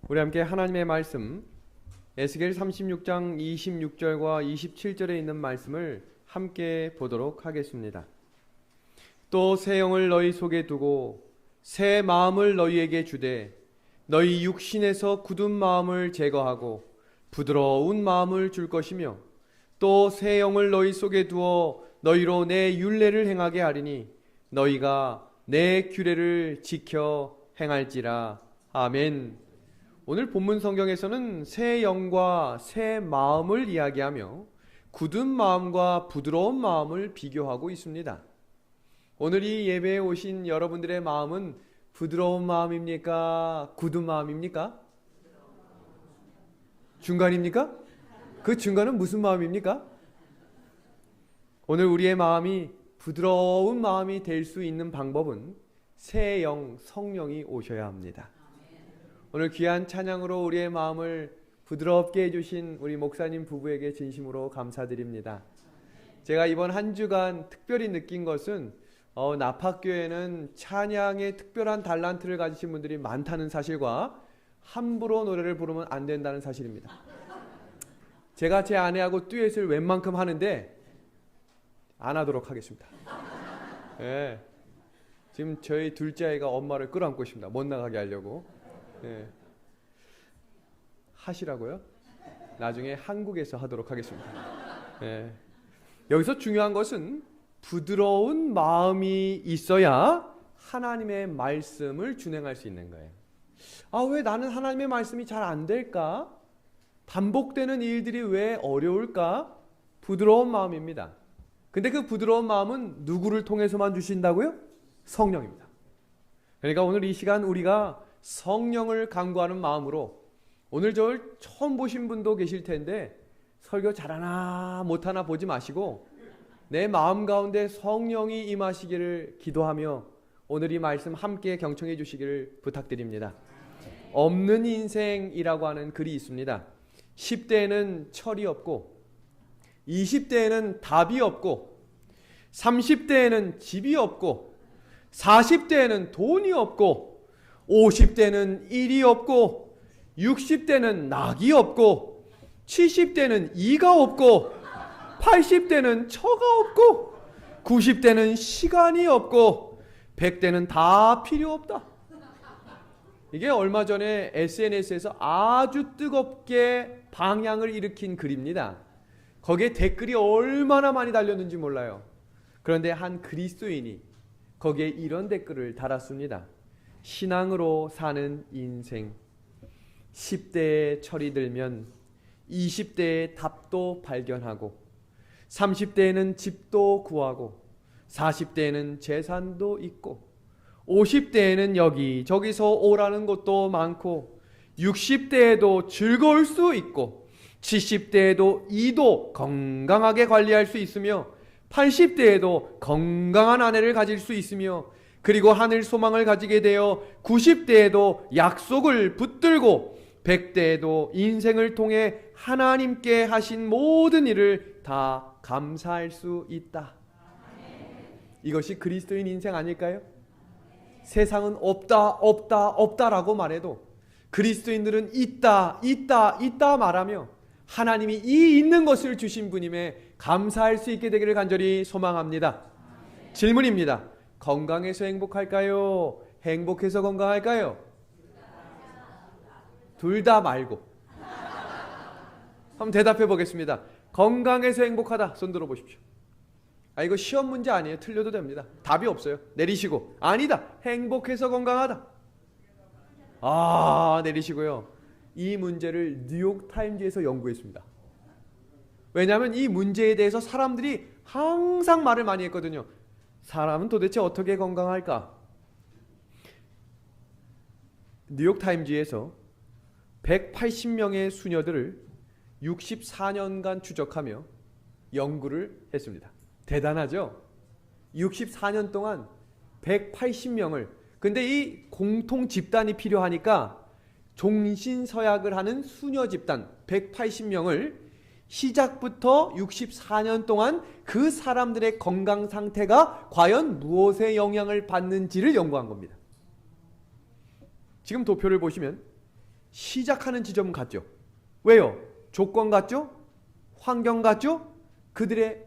우리 함께 하나님의 말씀 에스겔 36장 26절과 27절에 있는 말씀을 함께 보도록 하겠습니다. 또 새 영을 너희 속에 두고 새 마음을 너희에게 주되 너희 육신에서 굳은 마음을 제거하고 부드러운 마음을 줄 것이며 또 새 영을 너희 속에 두어 너희로 내 율례를 행하게 하리니 너희가 내 규례를 지켜 행할지라. 아멘. 오늘 본문 성경에서는 새 영과 새 마음을 이야기하며 굳은 마음과 부드러운 마음을 비교하고 있습니다. 오늘 이 예배에 오신 여러분들의 마음은 부드러운 마음입니까? 굳은 마음입니까? 중간입니까? 그 중간은 무슨 마음입니까? 오늘 우리의 마음이 부드러운 마음이 될 수 있는 방법은 새 영, 성령이 오셔야 합니다. 오늘 귀한 찬양으로 우리의 마음을 부드럽게 해주신 우리 목사님 부부에게 진심으로 감사드립니다. 제가 이번 한 주간 특별히 느낀 것은 나팍교회는 찬양에 특별한 달란트를 가지신 분들이 많다는 사실과 함부로 노래를 부르면 안 된다는 사실입니다. 제가 제 아내하고 듀엣을 웬만큼 하는데 안 하도록 하겠습니다. 네. 지금 저희 둘째 아이가 엄마를 끌어안고 있습니다. 못 나가게 하려고. 네. 하시라고요? 나중에 한국에서 하도록 하겠습니다. 네. 여기서 중요한 것은 부드러운 마음이 있어야 하나님의 말씀을 준행할 수 있는 거예요. 왜 나는 하나님의 말씀이 잘 안 될까? 반복되는 일들이 왜 어려울까? 부드러운 마음입니다. 근데 그 부드러운 마음은 누구를 통해서만 주신다고요? 성령입니다. 그러니까 오늘 이 시간 우리가 성령을 간구하는 마음으로, 오늘 저를 처음 보신 분도 계실 텐데 설교 잘하나 못하나 보지 마시고 내 마음 가운데 성령이 임하시기를 기도하며 오늘 이 말씀 함께 경청해 주시기를 부탁드립니다. 없는 인생이라고 하는 글이 있습니다. 10대에는 철이 없고 20대에는 답이 없고 30대에는 집이 없고 40대에는 돈이 없고 50대는 일이 없고 60대는 낙이 없고 70대는 이가 없고 80대는 처가 없고 90대는 시간이 없고 100대는 다 필요 없다. 이게 얼마 전에 SNS에서 아주 뜨겁게 방향을 일으킨 글입니다. 거기에 댓글이 얼마나 많이 달렸는지 몰라요. 그런데 한 그리스도인이 거기에 이런 댓글을 달았습니다. 신앙으로 사는 인생, 10대에 철이 들면 20대에 답도 발견하고 30대에는 집도 구하고 40대에는 재산도 있고 50대에는 여기저기서 오라는 것도 많고 60대에도 즐거울 수 있고 70대에도 이도 건강하게 관리할 수 있으며 80대에도 건강한 아내를 가질 수 있으며 그리고 하늘 소망을 가지게 되어 90대에도 약속을 붙들고 100대에도 인생을 통해 하나님께 하신 모든 일을 다 감사할 수 있다. 이것이 그리스도인 인생 아닐까요? 세상은 없다라고 말해도 그리스도인들은 있다 말하며 하나님이 이 있는 것을 주신 분임에 감사할 수 있게 되기를 간절히 소망합니다. 질문입니다. 건강해서 행복할까요? 행복해서 건강할까요? 둘 다 말고. 한번 대답해 보겠습니다. 건강해서 행복하다. 손 들어 보십시오. 이거 시험 문제 아니에요. 틀려도 됩니다. 답이 없어요. 내리시고. 아니다. 행복해서 건강하다. 내리시고요. 이 문제를 뉴욕타임즈에서 연구했습니다. 왜냐하면 이 문제에 대해서 사람들이 항상 말을 많이 했거든요. 사람은 도대체 어떻게 건강할까? 뉴욕타임즈에서 180명의 수녀들을 64년간 추적하며 연구를 했습니다. 대단하죠? 64년 동안 180명을, 근데 이 공통 집단이 필요하니까 종신서약을 하는 수녀 집단 180명을 시작부터 64년 동안 그 사람들의 건강 상태가 과연 무엇에 영향을 받는지를 연구한 겁니다. 지금 도표를 보시면 시작하는 지점 같죠? 왜요? 조건 같죠? 환경 같죠? 그들의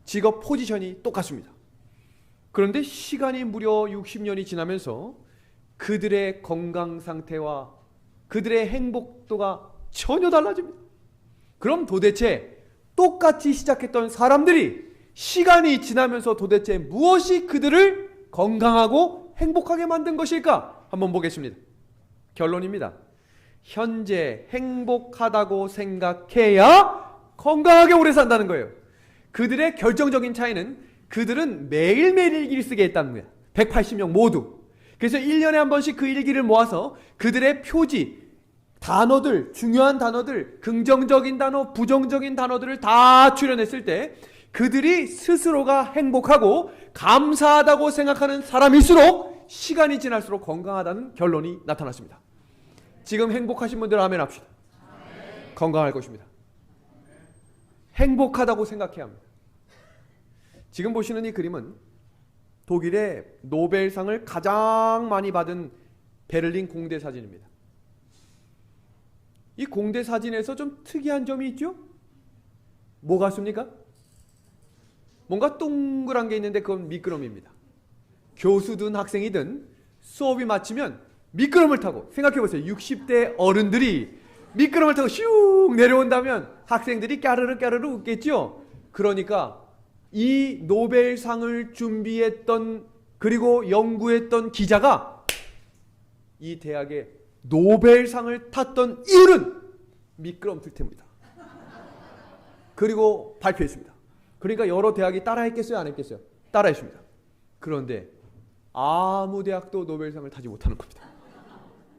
직업 포지션이 똑같습니다. 그런데 시간이 무려 60년이 지나면서 그들의 건강 상태와 그들의 행복도가 전혀 달라집니다. 그럼 도대체 똑같이 시작했던 사람들이 시간이 지나면서 도대체 무엇이 그들을 건강하고 행복하게 만든 것일까? 한번 보겠습니다. 결론입니다. 현재 행복하다고 생각해야 건강하게 오래 산다는 거예요. 그들의 결정적인 차이는 그들은 매일매일 일기를 쓰게 했다는 거야. 180명 모두. 그래서 1년에 한 번씩 그 일기를 모아서 그들의 표지, 단어들, 중요한 단어들, 긍정적인 단어, 부정적인 단어들을 다 추려냈을 때 그들이 스스로가 행복하고 감사하다고 생각하는 사람일수록 시간이 지날수록 건강하다는 결론이 나타났습니다. 지금 행복하신 분들 아멘 합시다. 건강할 것입니다. 행복하다고 생각해야 합니다. 지금 보시는 이 그림은 독일의 노벨상을 가장 많이 받은 베를린 공대 사진입니다. 이 공대 사진에서 좀 특이한 점이 있죠? 뭐 같습니까? 뭔가 동그란 게 있는데 그건 미끄럼입니다. 교수든 학생이든 수업이 마치면 미끄럼을 타고, 생각해보세요. 60대 어른들이 미끄럼을 타고 슉 내려온다면 학생들이 까르르 까르르 웃겠죠? 그러니까 이 노벨상을 준비했던 그리고 연구했던 기자가 이 대학에 노벨상을 탔던 이유는 미끄럼틀 때문이다. 그리고 발표했습니다. 그러니까 여러 대학이 따라했겠어요? 안 했겠어요? 따라했습니다. 그런데 아무 대학도 노벨상을 타지 못하는 겁니다.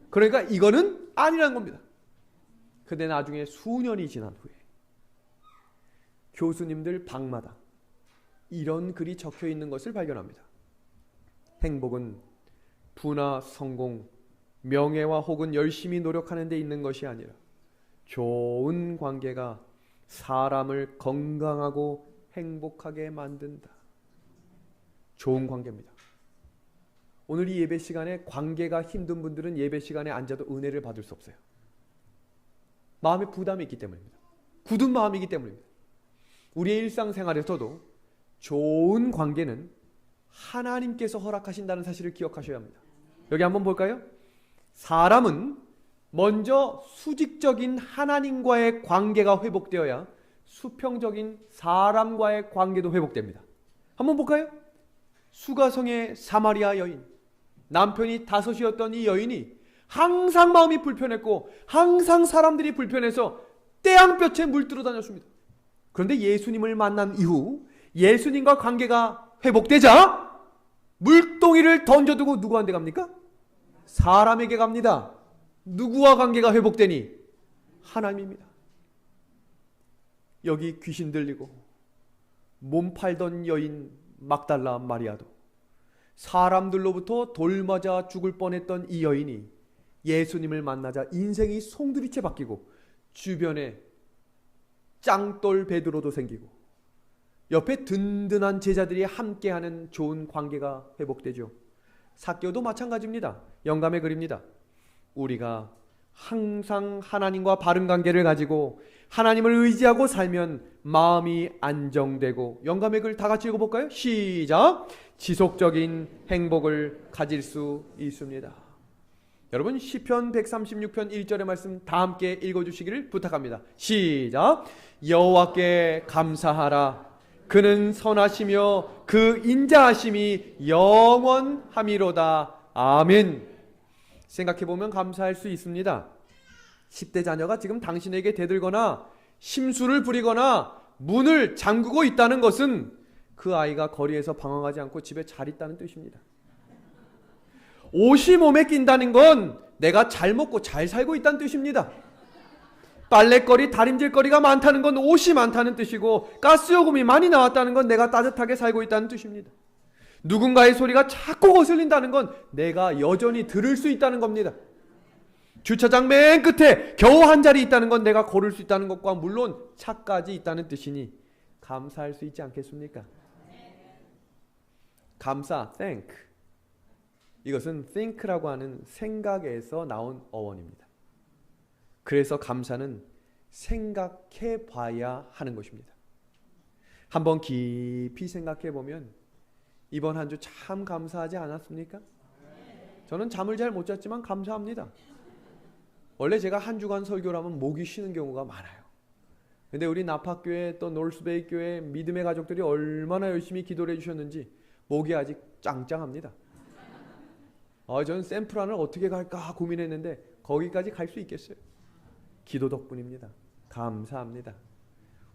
그러니까 이거는 아니라는 겁니다. 근데 나중에 수년이 지난 후에 교수님들 방마다 이런 글이 적혀 있는 것을 발견합니다. 행복은 부나 성공, 명예와 혹은 열심히 노력하는 데 있는 것이 아니라 좋은 관계가 사람을 건강하고 행복하게 만든다. 좋은 관계입니다. 오늘 이 예배 시간에 관계가 힘든 분들은 예배 시간에 앉아도 은혜를 받을 수 없어요. 마음에 부담이 있기 때문입니다. 굳은 마음이기 때문입니다. 우리의 일상생활에서도 좋은 관계는 하나님께서 허락하신다는 사실을 기억하셔야 합니다. 여기 한번 볼까요? 사람은 먼저 수직적인 하나님과의 관계가 회복되어야 수평적인 사람과의 관계도 회복됩니다. 한번 볼까요? 수가성의 사마리아 여인, 남편이 5이었던 이 여인이 항상 마음이 불편했고 항상 사람들이 불편해서 떼양볕에 물들어 다녔습니다. 그런데 예수님을 만난 이후 예수님과 관계가 회복되자 물동이를 던져두고 누구한테 갑니까? 사람에게 갑니다. 누구와 관계가 회복되니? 하나님입니다. 여기 귀신 들리고 몸 팔던 여인 막달라 마리아도 사람들로부터 돌 맞아 죽을 뻔했던 이 여인이 예수님을 만나자 인생이 송두리째 바뀌고 주변에 짱돌 베드로도 생기고 옆에 든든한 제자들이 함께하는 좋은 관계가 회복되죠. 삭개오도 마찬가지입니다. 영감의 글입니다. 우리가 항상 하나님과 바른 관계를 가지고 하나님을 의지하고 살면 마음이 안정되고, 영감의 글 다 같이 읽어볼까요? 시작! 지속적인 행복을 가질 수 있습니다. 여러분 시편 136편 1절의 말씀 다 함께 읽어주시기를 부탁합니다. 시작! 여호와께 감사하라. 그는 선하시며 그 인자하심이 영원함이로다. 아멘. 생각해보면 감사할 수 있습니다. 10대 자녀가 지금 당신에게 대들거나 심술을 부리거나 문을 잠그고 있다는 것은 그 아이가 거리에서 방황하지 않고 집에 잘 있다는 뜻입니다. 옷이 몸에 낀다는 건 내가 잘 먹고 잘 살고 있다는 뜻입니다. 빨래거리, 다림질거리가 많다는 건 옷이 많다는 뜻이고, 가스요금이 많이 나왔다는 건 내가 따뜻하게 살고 있다는 뜻입니다. 누군가의 소리가 자꾸 거슬린다는 건 내가 여전히 들을 수 있다는 겁니다. 주차장 맨 끝에 겨우 한 자리 있다는 건 내가 걸을 수 있다는 것과 물론 차까지 있다는 뜻이니 감사할 수 있지 않겠습니까? 감사, thank. 이것은 think라고 하는 생각에서 나온 어원입니다. 그래서 감사는 생각해 봐야 하는 것입니다. 한번 깊이 생각해 보면 이번 한 주 참 감사하지 않았습니까? 저는 잠을 잘 못 잤지만 감사합니다. 원래 제가 한 주간 설교를 하면 목이 쉬는 경우가 많아요. 근데 우리 나파교회 또 놀스베이 교회 믿음의 가족들이 얼마나 열심히 기도를 해주셨는지 목이 아직 짱짱합니다. 저는 샌프란을 어떻게 갈까 고민했는데 거기까지 갈 수 있겠어요? 기도 덕분입니다. 감사합니다.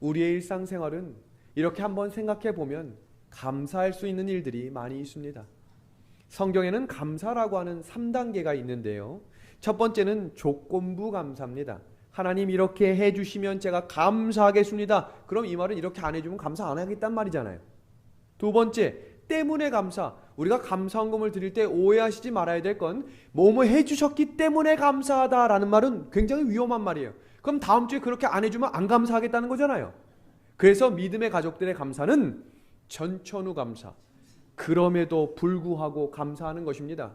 우리의 일상생활은 이렇게 한번 생각해 보면 감사할 수 있는 일들이 많이 있습니다. 성경에는 감사라고 하는 3단계가 있는데요. 첫 번째는 조건부 감사입니다. 하나님 이렇게 해주시면 제가 감사하겠습니다. 그럼 이 말은 이렇게 안 해주면 감사 안 하겠단 말이잖아요. 두 번째, 때문에 감사. 우리가 감사헌금을 드릴 때 오해하시지 말아야 될 건 뭐뭐 해주셨기 때문에 감사하다라는 말은 굉장히 위험한 말이에요. 그럼 다음 주에 그렇게 안 해주면 안 감사하겠다는 거잖아요. 그래서 믿음의 가족들의 감사는 전천후 감사. 그럼에도 불구하고 감사하는 것입니다.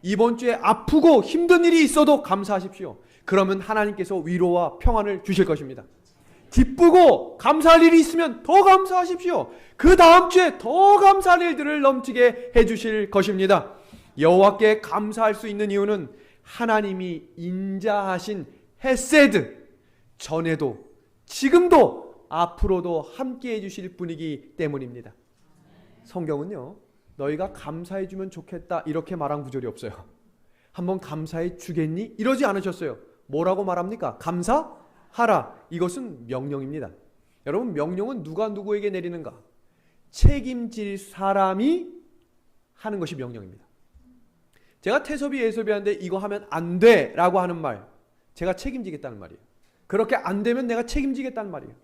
이번 주에 아프고 힘든 일이 있어도 감사하십시오. 그러면 하나님께서 위로와 평안을 주실 것입니다. 기쁘고 감사할 일이 있으면 더 감사하십시오. 그 다음 주에 더 감사할 일들을 넘치게 해주실 것입니다. 여호와께 감사할 수 있는 이유는 하나님이 인자하신 헤세드, 전에도 지금도 앞으로도 함께 해주실 분이기 때문입니다. 성경은요, 너희가 감사해주면 좋겠다 이렇게 말한 구절이 없어요. 한번 감사해 주겠니? 이러지 않으셨어요. 뭐라고 말합니까? 감사하라. 이것은 명령입니다. 여러분, 명령은 누가 누구에게 내리는가? 책임질 사람이 하는 것이 명령입니다. 제가 태섭이 예섭이한테 이거 하면 안 돼 라고 하는 말, 제가 책임지겠다는 말이에요. 그렇게 안 되면 내가 책임지겠다는 말이에요.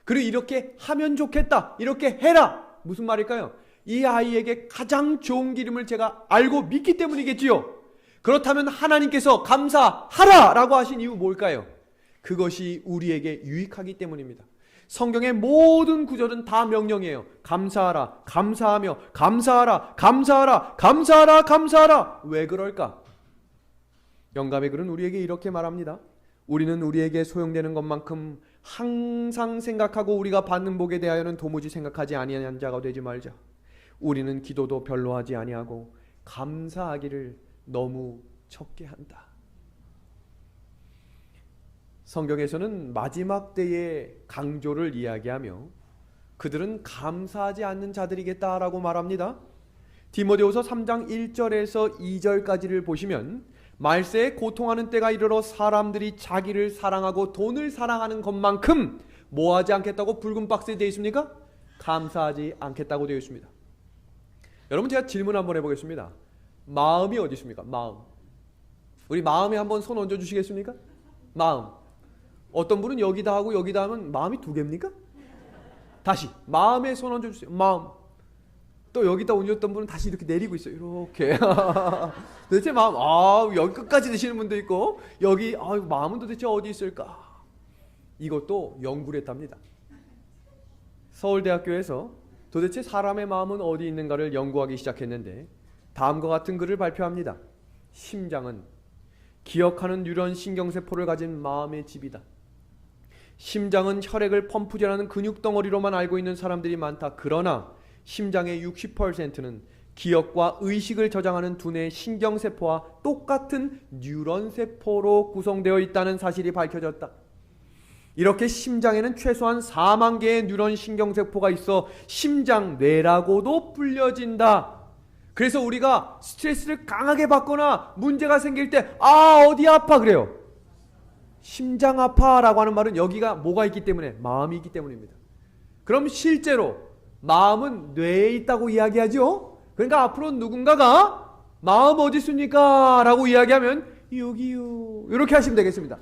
그리고 이렇게 하면 좋겠다, 이렇게 해라. 무슨 말일까요? 이 아이에게 가장 좋은 기름을 제가 알고 믿기 때문이겠지요. 그렇다면 하나님께서 감사하라 라고 하신 이유 뭘까요? 그것이 우리에게 유익하기 때문입니다. 성경의 모든 구절은 다 명령이에요. 감사하라, 감사하며, 감사하라, 감사하라, 감사하라, 감사하라. 왜 그럴까? 영감의 글은 우리에게 이렇게 말합니다. 우리는 우리에게 소용되는 것만큼 항상 생각하고 우리가 받는 복에 대하여는 도무지 생각하지 아니하는 자가 되지 말자. 우리는 기도도 별로 하지 아니하고 감사하기를 너무 적게 한다. 성경에서는 마지막 때의 강조를 이야기하며 그들은 감사하지 않는 자들이겠다라고 말합니다. 디모데후서 3장 1절에서 2절까지를 보시면 말세에 고통하는 때가 이르러 사람들이 자기를 사랑하고 돈을 사랑하는 것만큼 뭐 하지 않겠다고 붉은 박스에 되어 있습니까? 감사하지 않겠다고 되어 있습니다. 여러분, 제가 질문 한번 해보겠습니다. 마음이 어디 있습니까? 마음. 우리 마음에 한번 손 얹어 주시겠습니까? 마음. 어떤 분은 여기다 하고 여기다 하면 마음이 두 개입니까? 다시 마음에 손 얹어 주세요. 마음. 또 여기다 얹었던 분은 다시 이렇게 내리고 있어요. 이렇게. 도대체 마음, 여기 끝까지 드시는 분도 있고 여기 마음은 도대체 어디 있을까? 이것도 연구를 했답니다. 서울대학교에서 도대체 사람의 마음은 어디 있는가를 연구하기 시작했는데 다음과 같은 글을 발표합니다. 심장은 기억하는 뉴런 신경세포를 가진 마음의 집이다. 심장은 혈액을 펌프질하는 근육덩어리로만 알고 있는 사람들이 많다. 그러나 심장의 60%는 기억과 의식을 저장하는 두뇌 신경세포와 똑같은 뉴런세포로 구성되어 있다는 사실이 밝혀졌다. 이렇게 심장에는 최소한 4만 개의 뉴런 신경세포가 있어 심장뇌라고도 불려진다. 그래서 우리가 스트레스를 강하게 받거나 문제가 생길 때 어디 아파 그래요. 심장 아파라고 하는 말은 여기가 뭐가 있기 때문에? 마음이 있기 때문입니다. 그럼 실제로 마음은 뇌에 있다고 이야기하죠. 그러니까 앞으로 누군가가 마음 어디 있습니까? 라고 이야기하면 여기요, 이렇게 하시면 되겠습니다.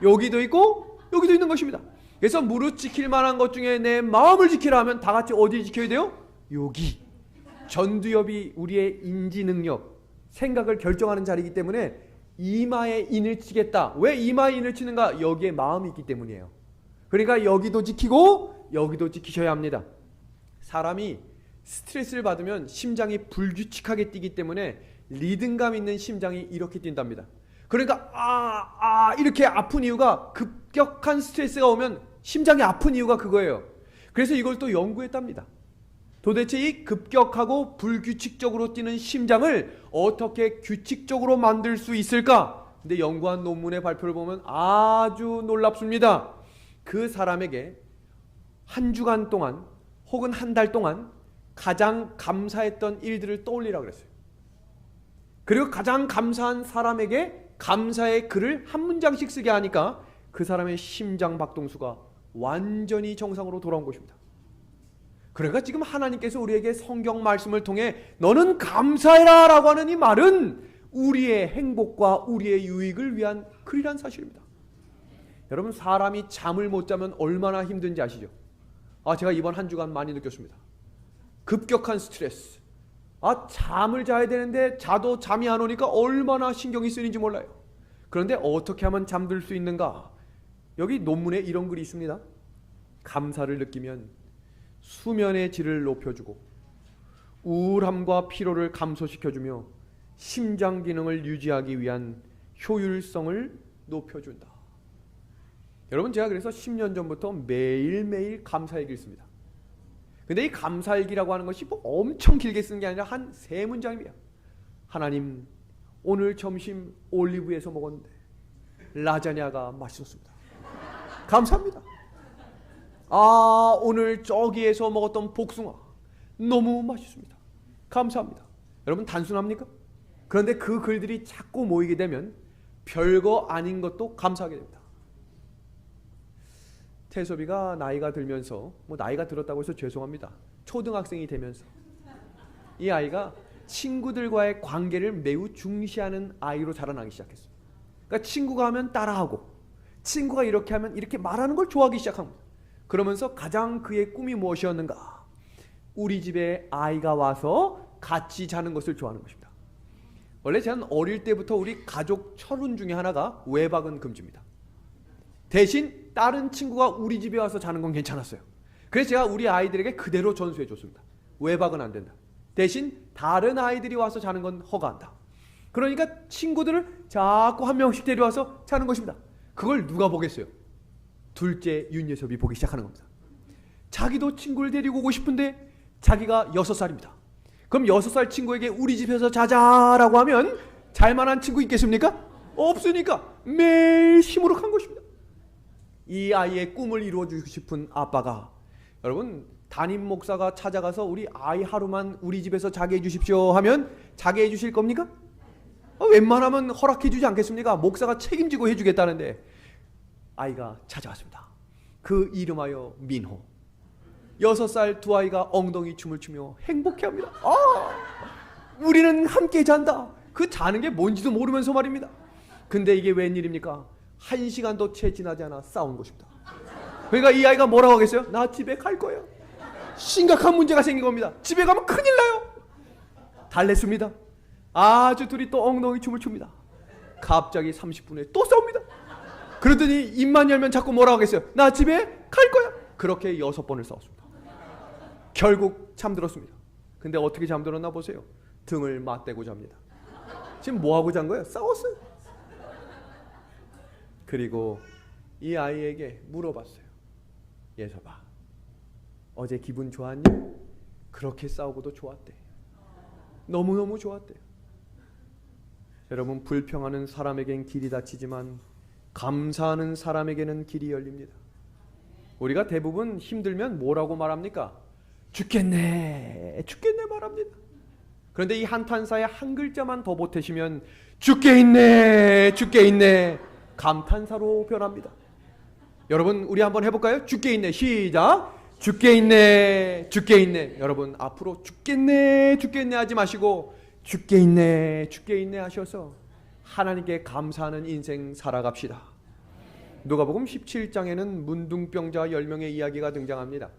여기도 있고 여기도 있는 것입니다. 그래서 무릇 지킬 만한 것 중에 내 마음을 지키라 하면 다 같이 어디 지켜야 돼요? 여기. 전두엽이 우리의 인지 능력, 생각을 결정하는 자리이기 때문에 이마에 인을 치겠다. 왜 이마에 인을 치는가? 여기에 마음이 있기 때문이에요. 그러니까 여기도 지키고 여기도 지키셔야 합니다. 사람이 스트레스를 받으면 심장이 불규칙하게 뛰기 때문에 리듬감 있는 심장이 이렇게 뛴답니다. 그러니까 이렇게 아픈 이유가 급격한 스트레스가 오면 심장이 아픈 이유가 그거예요. 그래서 이걸 또 연구했답니다. 도대체 이 급격하고 불규칙적으로 뛰는 심장을 어떻게 규칙적으로 만들 수 있을까? 근데 연구한 논문의 발표를 보면 아주 놀랍습니다. 그 사람에게 한 주간 동안 혹은 한 달 동안 가장 감사했던 일들을 떠올리라고 그랬어요. 그리고 가장 감사한 사람에게 감사의 글을 한 문장씩 쓰게 하니까 그 사람의 심장 박동수가 완전히 정상으로 돌아온 것입니다. 그러니까 지금 하나님께서 우리에게 성경 말씀을 통해 너는 감사해라 라고 하는 이 말은 우리의 행복과 우리의 유익을 위한 글이란 사실입니다. 여러분, 사람이 잠을 못 자면 얼마나 힘든지 아시죠? 제가 이번 한 주간 많이 느꼈습니다. 급격한 스트레스. 잠을 자야 되는데 자도 잠이 안 오니까 얼마나 신경이 쓰이는지 몰라요. 그런데 어떻게 하면 잠들 수 있는가? 여기 논문에 이런 글이 있습니다. 감사를 느끼면 수면의 질을 높여주고 우울함과 피로를 감소시켜주며 심장 기능을 유지하기 위한 효율성을 높여준다. 여러분, 제가 그래서 10년 전부터 매일매일 감사일기를 씁니다. 근데 이 감사일기라고 하는 것이 뭐 엄청 길게 쓰는 게 아니라 한 3문장이에요. 하나님, 오늘 점심 올리브에서 먹었는데 라자냐가 맛있었습니다. 감사합니다. 오늘 저기에서 먹었던 복숭아 너무 맛있습니다. 감사합니다. 여러분, 단순합니까? 그런데 그 글들이 자꾸 모이게 되면 별거 아닌 것도 감사하게 됩니다. 태섭이가 나이가 들면서, 나이가 들었다고 해서 죄송합니다. 초등학생이 되면서 이 아이가 친구들과의 관계를 매우 중시하는 아이로 자라나기 시작했어요. 그러니까 친구가 하면 따라하고 친구가 이렇게 하면 이렇게 말하는 걸 좋아하기 시작합니다. 그러면서 가장 그의 꿈이 무엇이었는가? 우리 집에 아이가 와서 같이 자는 것을 좋아하는 것입니다. 원래 저는 어릴 때부터 우리 가족 철훈 중에 하나가 외박은 금지입니다. 대신 다른 친구가 우리 집에 와서 자는 건 괜찮았어요. 그래서 제가 우리 아이들에게 그대로 전수해 줬습니다. 외박은 안 된다. 대신 다른 아이들이 와서 자는 건 허가한다. 그러니까 친구들을 자꾸 한 명씩 데려와서 자는 것입니다. 그걸 누가 보겠어요? 둘째 윤예섭이 보기 시작하는 겁니다. 자기도 친구를 데리고 오고 싶은데 자기가 6살입니다. 그럼 6살 친구에게 우리 집에서 자자라고 하면 잘만한 친구 있겠습니까? 없으니까 매일 시무룩한 것입니다. 이 아이의 꿈을 이루어주고 싶은 아빠가, 여러분, 담임 목사가 찾아가서 우리 아이 하루만 우리 집에서 자게 해주십시오 하면 자게 해주실 겁니까? 웬만하면 허락해주지 않겠습니까? 목사가 책임지고 해주겠다는데 아이가 찾아왔습니다. 그 이름하여 민호. 6살 두 아이가 엉덩이 춤을 추며 행복해합니다. 우리는 함께 잔다. 그 자는 게 뭔지도 모르면서 말입니다. 근데 이게 웬일입니까? 1시간도 채 지나지 않아 싸운 것입니다. 그러니까 이 아이가 뭐라고 하겠어요? 나 집에 갈 거예요. 심각한 문제가 생긴 겁니다. 집에 가면 큰일 나요. 달랬습니다. 아주 둘이 또 엉덩이 춤을 춥니다. 갑자기 30분에 또 싸웁니다. 그러더니 입만 열면 자꾸 뭐라고 하겠어요? 나 집에 갈 거야. 그렇게 6번을 싸웠습니다. 결국 잠들었습니다. 근데 어떻게 잠들었나 보세요. 등을 맞대고 잡니다. 지금 뭐하고 잔 거예요? 싸웠어요. 그리고 이 아이에게 물어봤어요. 예섭아, 어제 기분 좋았니? 그렇게 싸우고도 좋았대. 너무너무 좋았대. 여러분, 불평하는 사람에겐 길이 닫히지만 감사하는 사람에게는 길이 열립니다. 우리가 대부분 힘들면 뭐라고 말합니까? 죽겠네, 죽겠네 말합니다. 그런데 이 한탄사에 한 글자만 더 보태시면 죽게 있네, 죽게 있네, 감탄사로 변합니다. 여러분, 우리 한번 해볼까요? 죽게 있네. 시작. 죽게 있네, 죽게 있네. 여러분, 앞으로 죽겠네, 죽겠네 하지 마시고 죽게 있네, 죽게 있네 하셔서 하나님께 감사하는 인생 살아갑시다. 누가복음 17장에는 문둥병자 10명의 이야기가 등장합니다.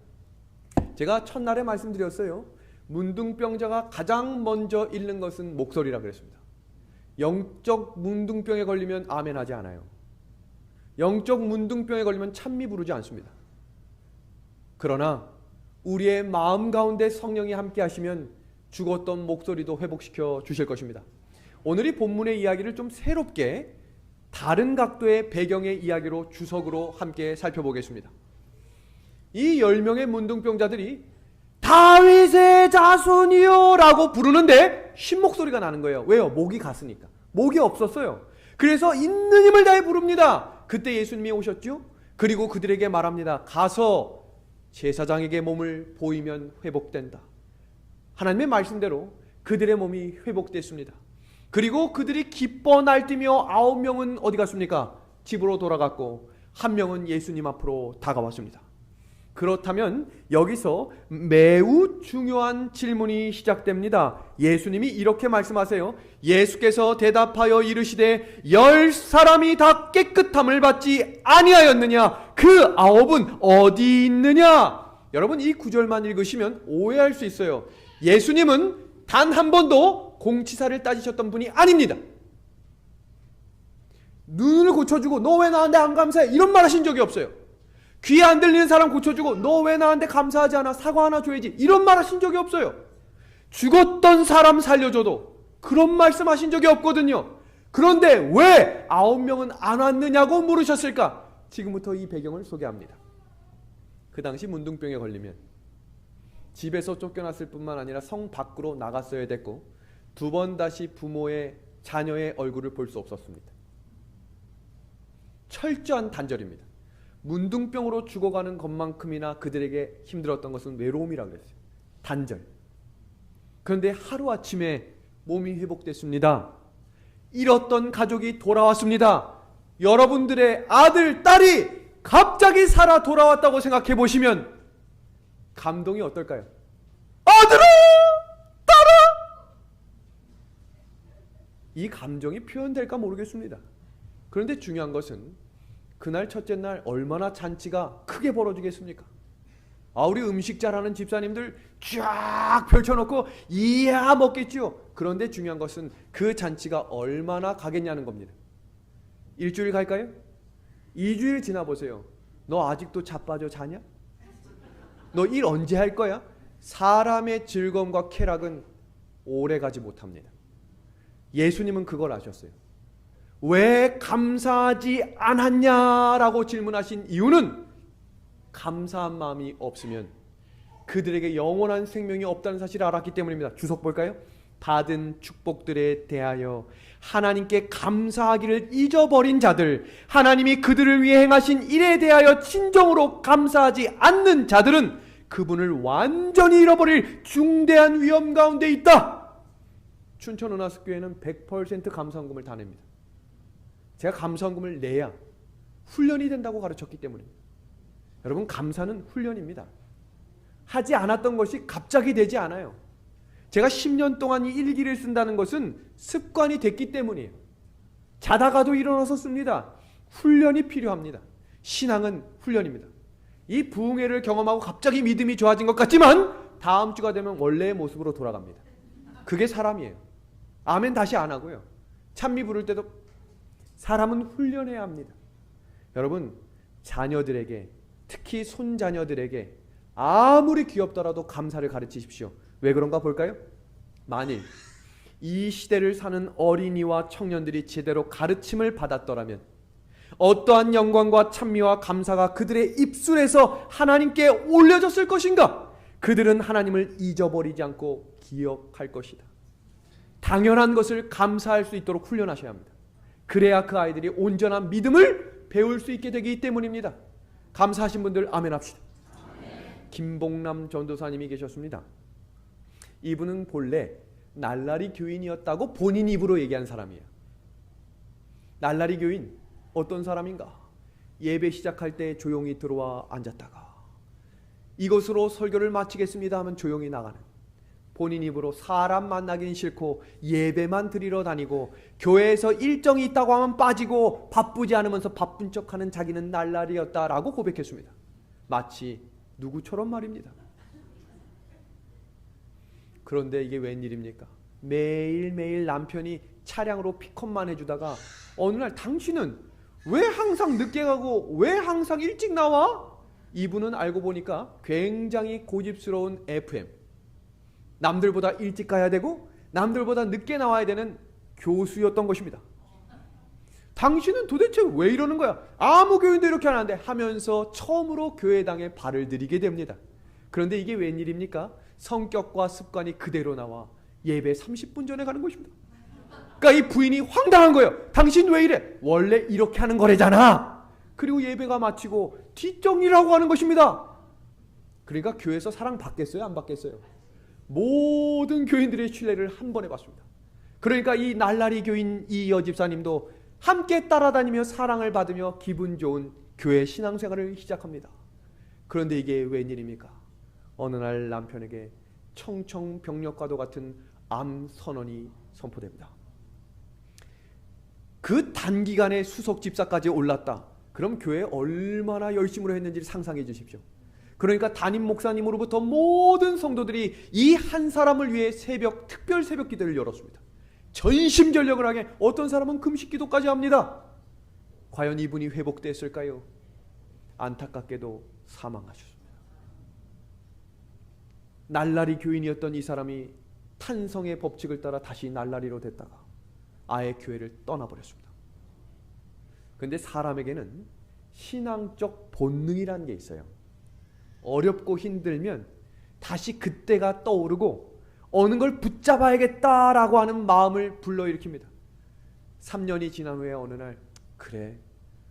제가 첫날에 말씀드렸어요. 문둥병자가 가장 먼저 잃는 것은 목소리라 그랬습니다. 영적 문둥병에 걸리면 아멘 하지 않아요. 영적 문둥병에 걸리면 찬미 부르지 않습니다. 그러나 우리의 마음 가운데 성령이 함께 하시면 죽었던 목소리도 회복시켜 주실 것입니다. 오늘 이 본문의 이야기를 좀 새롭게 다른 각도의 배경의 이야기로 주석으로 함께 살펴보겠습니다. 이 10명의 문둥병자들이 다윗의 자손이요 라고 부르는데 쉰목소리가 나는 거예요. 왜요? 목이 갔으니까. 목이 없었어요. 그래서 있는 힘을 다해 부릅니다. 그때 예수님이 오셨죠. 그리고 그들에게 말합니다. 가서 제사장에게 몸을 보이면 회복된다. 하나님의 말씀대로 그들의 몸이 회복됐습니다. 그리고 그들이 기뻐 날뛰며 9명은 어디 갔습니까? 집으로 돌아갔고 1명은 예수님 앞으로 다가왔습니다. 그렇다면 여기서 매우 중요한 질문이 시작됩니다. 예수님이 이렇게 말씀하세요. 예수께서 대답하여 이르시되 10사람이 다 깨끗함을 받지 아니하였느냐? 그 9은 어디 있느냐? 여러분, 이 구절만 읽으시면 오해할 수 있어요. 예수님은 단 한 번도 공치사를 따지셨던 분이 아닙니다. 눈을 고쳐주고 너 왜 나한테 안 감사해? 이런 말 하신 적이 없어요. 귀 안 들리는 사람 고쳐주고 너 왜 나한테 감사하지 않아? 사과 하나 줘야지. 이런 말 하신 적이 없어요. 죽었던 사람 살려줘도 그런 말씀 하신 적이 없거든요. 그런데 왜 9명은 안 왔느냐고 물으셨을까? 지금부터 이 배경을 소개합니다. 그 당시 문둥병에 걸리면 집에서 쫓겨났을 뿐만 아니라 성 밖으로 나갔어야 됐고 2번 다시 부모의 자녀의 얼굴을 볼 수 없었습니다. 철저한 단절입니다. 문둥병으로 죽어가는 것만큼이나 그들에게 힘들었던 것은 외로움이라고 그랬어요. 단절. 그런데 하루아침에 몸이 회복됐습니다. 잃었던 가족이 돌아왔습니다. 여러분들의 아들, 딸이 갑자기 살아 돌아왔다고 생각해 보시면 감동이 어떨까요? 아들아! 딸아! 이 감정이 표현될까 모르겠습니다. 그런데 중요한 것은 그날 첫째 날 얼마나 잔치가 크게 벌어지겠습니까? 우리 음식 잘하는 집사님들 쫙 펼쳐놓고 이야 먹겠죠. 그런데 중요한 것은 그 잔치가 얼마나 가겠냐는 겁니다. 일주일 갈까요? 2주일 지나보세요. 너 아직도 자빠져 자냐? 너 일 언제 할 거야? 사람의 즐거움과 쾌락은 오래 가지 못합니다. 예수님은 그걸 아셨어요. 왜 감사하지 않았냐라고 질문하신 이유는 감사한 마음이 없으면 그들에게 영원한 생명이 없다는 사실을 알았기 때문입니다. 주석 볼까요? 받은 축복들에 대하여 하나님께 감사하기를 잊어버린 자들, 하나님이 그들을 위해 행하신 일에 대하여 진정으로 감사하지 않는 자들은 그분을 완전히 잃어버릴 중대한 위험 가운데 있다. 춘천은하숙교회는 100% 감사헌금을 다 냅니다. 제가 감사헌금을 내야 훈련이 된다고 가르쳤기 때문입니다. 여러분, 감사는 훈련입니다. 하지 않았던 것이 갑자기 되지 않아요. 제가 10년 동안 이 일기를 쓴다는 것은 습관이 됐기 때문이에요. 자다가도 일어나서 씁니다. 훈련이 필요합니다. 신앙은 훈련입니다. 이 부흥회를 경험하고 갑자기 믿음이 좋아진 것 같지만 다음 주가 되면 원래의 모습으로 돌아갑니다. 그게 사람이에요. 아멘 다시 안 하고요. 찬미 부를 때도 사람은 훈련해야 합니다. 여러분, 자녀들에게, 특히 손자녀들에게 아무리 귀엽더라도 감사를 가르치십시오. 왜 그런가 볼까요? 만일 이 시대를 사는 어린이와 청년들이 제대로 가르침을 받았더라면 어떠한 영광과 찬미와 감사가 그들의 입술에서 하나님께 올려졌을 것인가? 그들은 하나님을 잊어버리지 않고 기억할 것이다. 당연한 것을 감사할 수 있도록 훈련하셔야 합니다. 그래야 그 아이들이 온전한 믿음을 배울 수 있게 되기 때문입니다. 감사하신 분들 아멘 합시다. 김봉남 전도사님이 계셨습니다. 이분은 본래 날라리 교인이었다고 본인 입으로 얘기한 사람이에요. 날라리 교인 어떤 사람인가? 예배 시작할 때 조용히 들어와 앉았다가 이것으로 설교를 마치겠습니다 하면 조용히 나가는, 본인 입으로 사람 만나기는 싫고 예배만 드리러 다니고 교회에서 일정이 있다고 하면 빠지고 바쁘지 않으면서 바쁜 척하는 자기는 날라리였다라고 고백했습니다. 마치 누구처럼 말입니다. 그런데 이게 웬일입니까? 매일매일 남편이 차량으로 픽업만 해주다가 어느 날 당신은 왜 항상 늦게 가고 왜 항상 일찍 나와? 이분은 알고 보니까 굉장히 고집스러운 FM, 남들보다 일찍 가야 되고 남들보다 늦게 나와야 되는 교수였던 것입니다. 당신은 도대체 왜 이러는 거야? 아무 교인도 이렇게 안 하는데 하면서 처음으로 교회당에 발을 들이게 됩니다. 그런데 이게 웬일입니까? 성격과 습관이 그대로 나와 예배 30분 전에 가는 것입니다. 그러니까 이 부인이 황당한 거예요. 당신 왜 이래? 원래 이렇게 하는 거래잖아. 그리고 예배가 마치고 뒷정리라고 하는 것입니다. 그러니까 교회에서 사랑 받겠어요? 안 받겠어요? 모든 교인들의 신뢰를 한 번에 받습니다. 그러니까 이 날라리 교인 이 여집사님도 함께 따라다니며 사랑을 받으며 기분 좋은 교회 신앙생활을 시작합니다. 그런데 이게 웬일입니까? 어느 날 남편에게 청청병력과도 같은 암 선언이 선포됩니다. 그 단기간에 수석 집사까지 올랐다. 그럼 교회에 얼마나 열심으로 했는지를 상상해 주십시오. 그러니까 담임 목사님으로부터 모든 성도들이 이 한 사람을 위해 특별 새벽 기도를 열었습니다. 전심전력을 하게 어떤 사람은 금식 기도까지 합니다. 과연 이분이 회복됐을까요? 안타깝게도 사망하셨습니다. 날라리 교인이었던 이 사람이 탄성의 법칙을 따라 다시 날라리로 됐다가 아예 교회를 떠나버렸습니다. 그런데 사람에게는 신앙적 본능이라는 게 있어요. 어렵고 힘들면 다시 그때가 떠오르고 어느 걸 붙잡아야겠다라고 하는 마음을 불러일으킵니다. 3년이 지난 후에 어느 날 그래,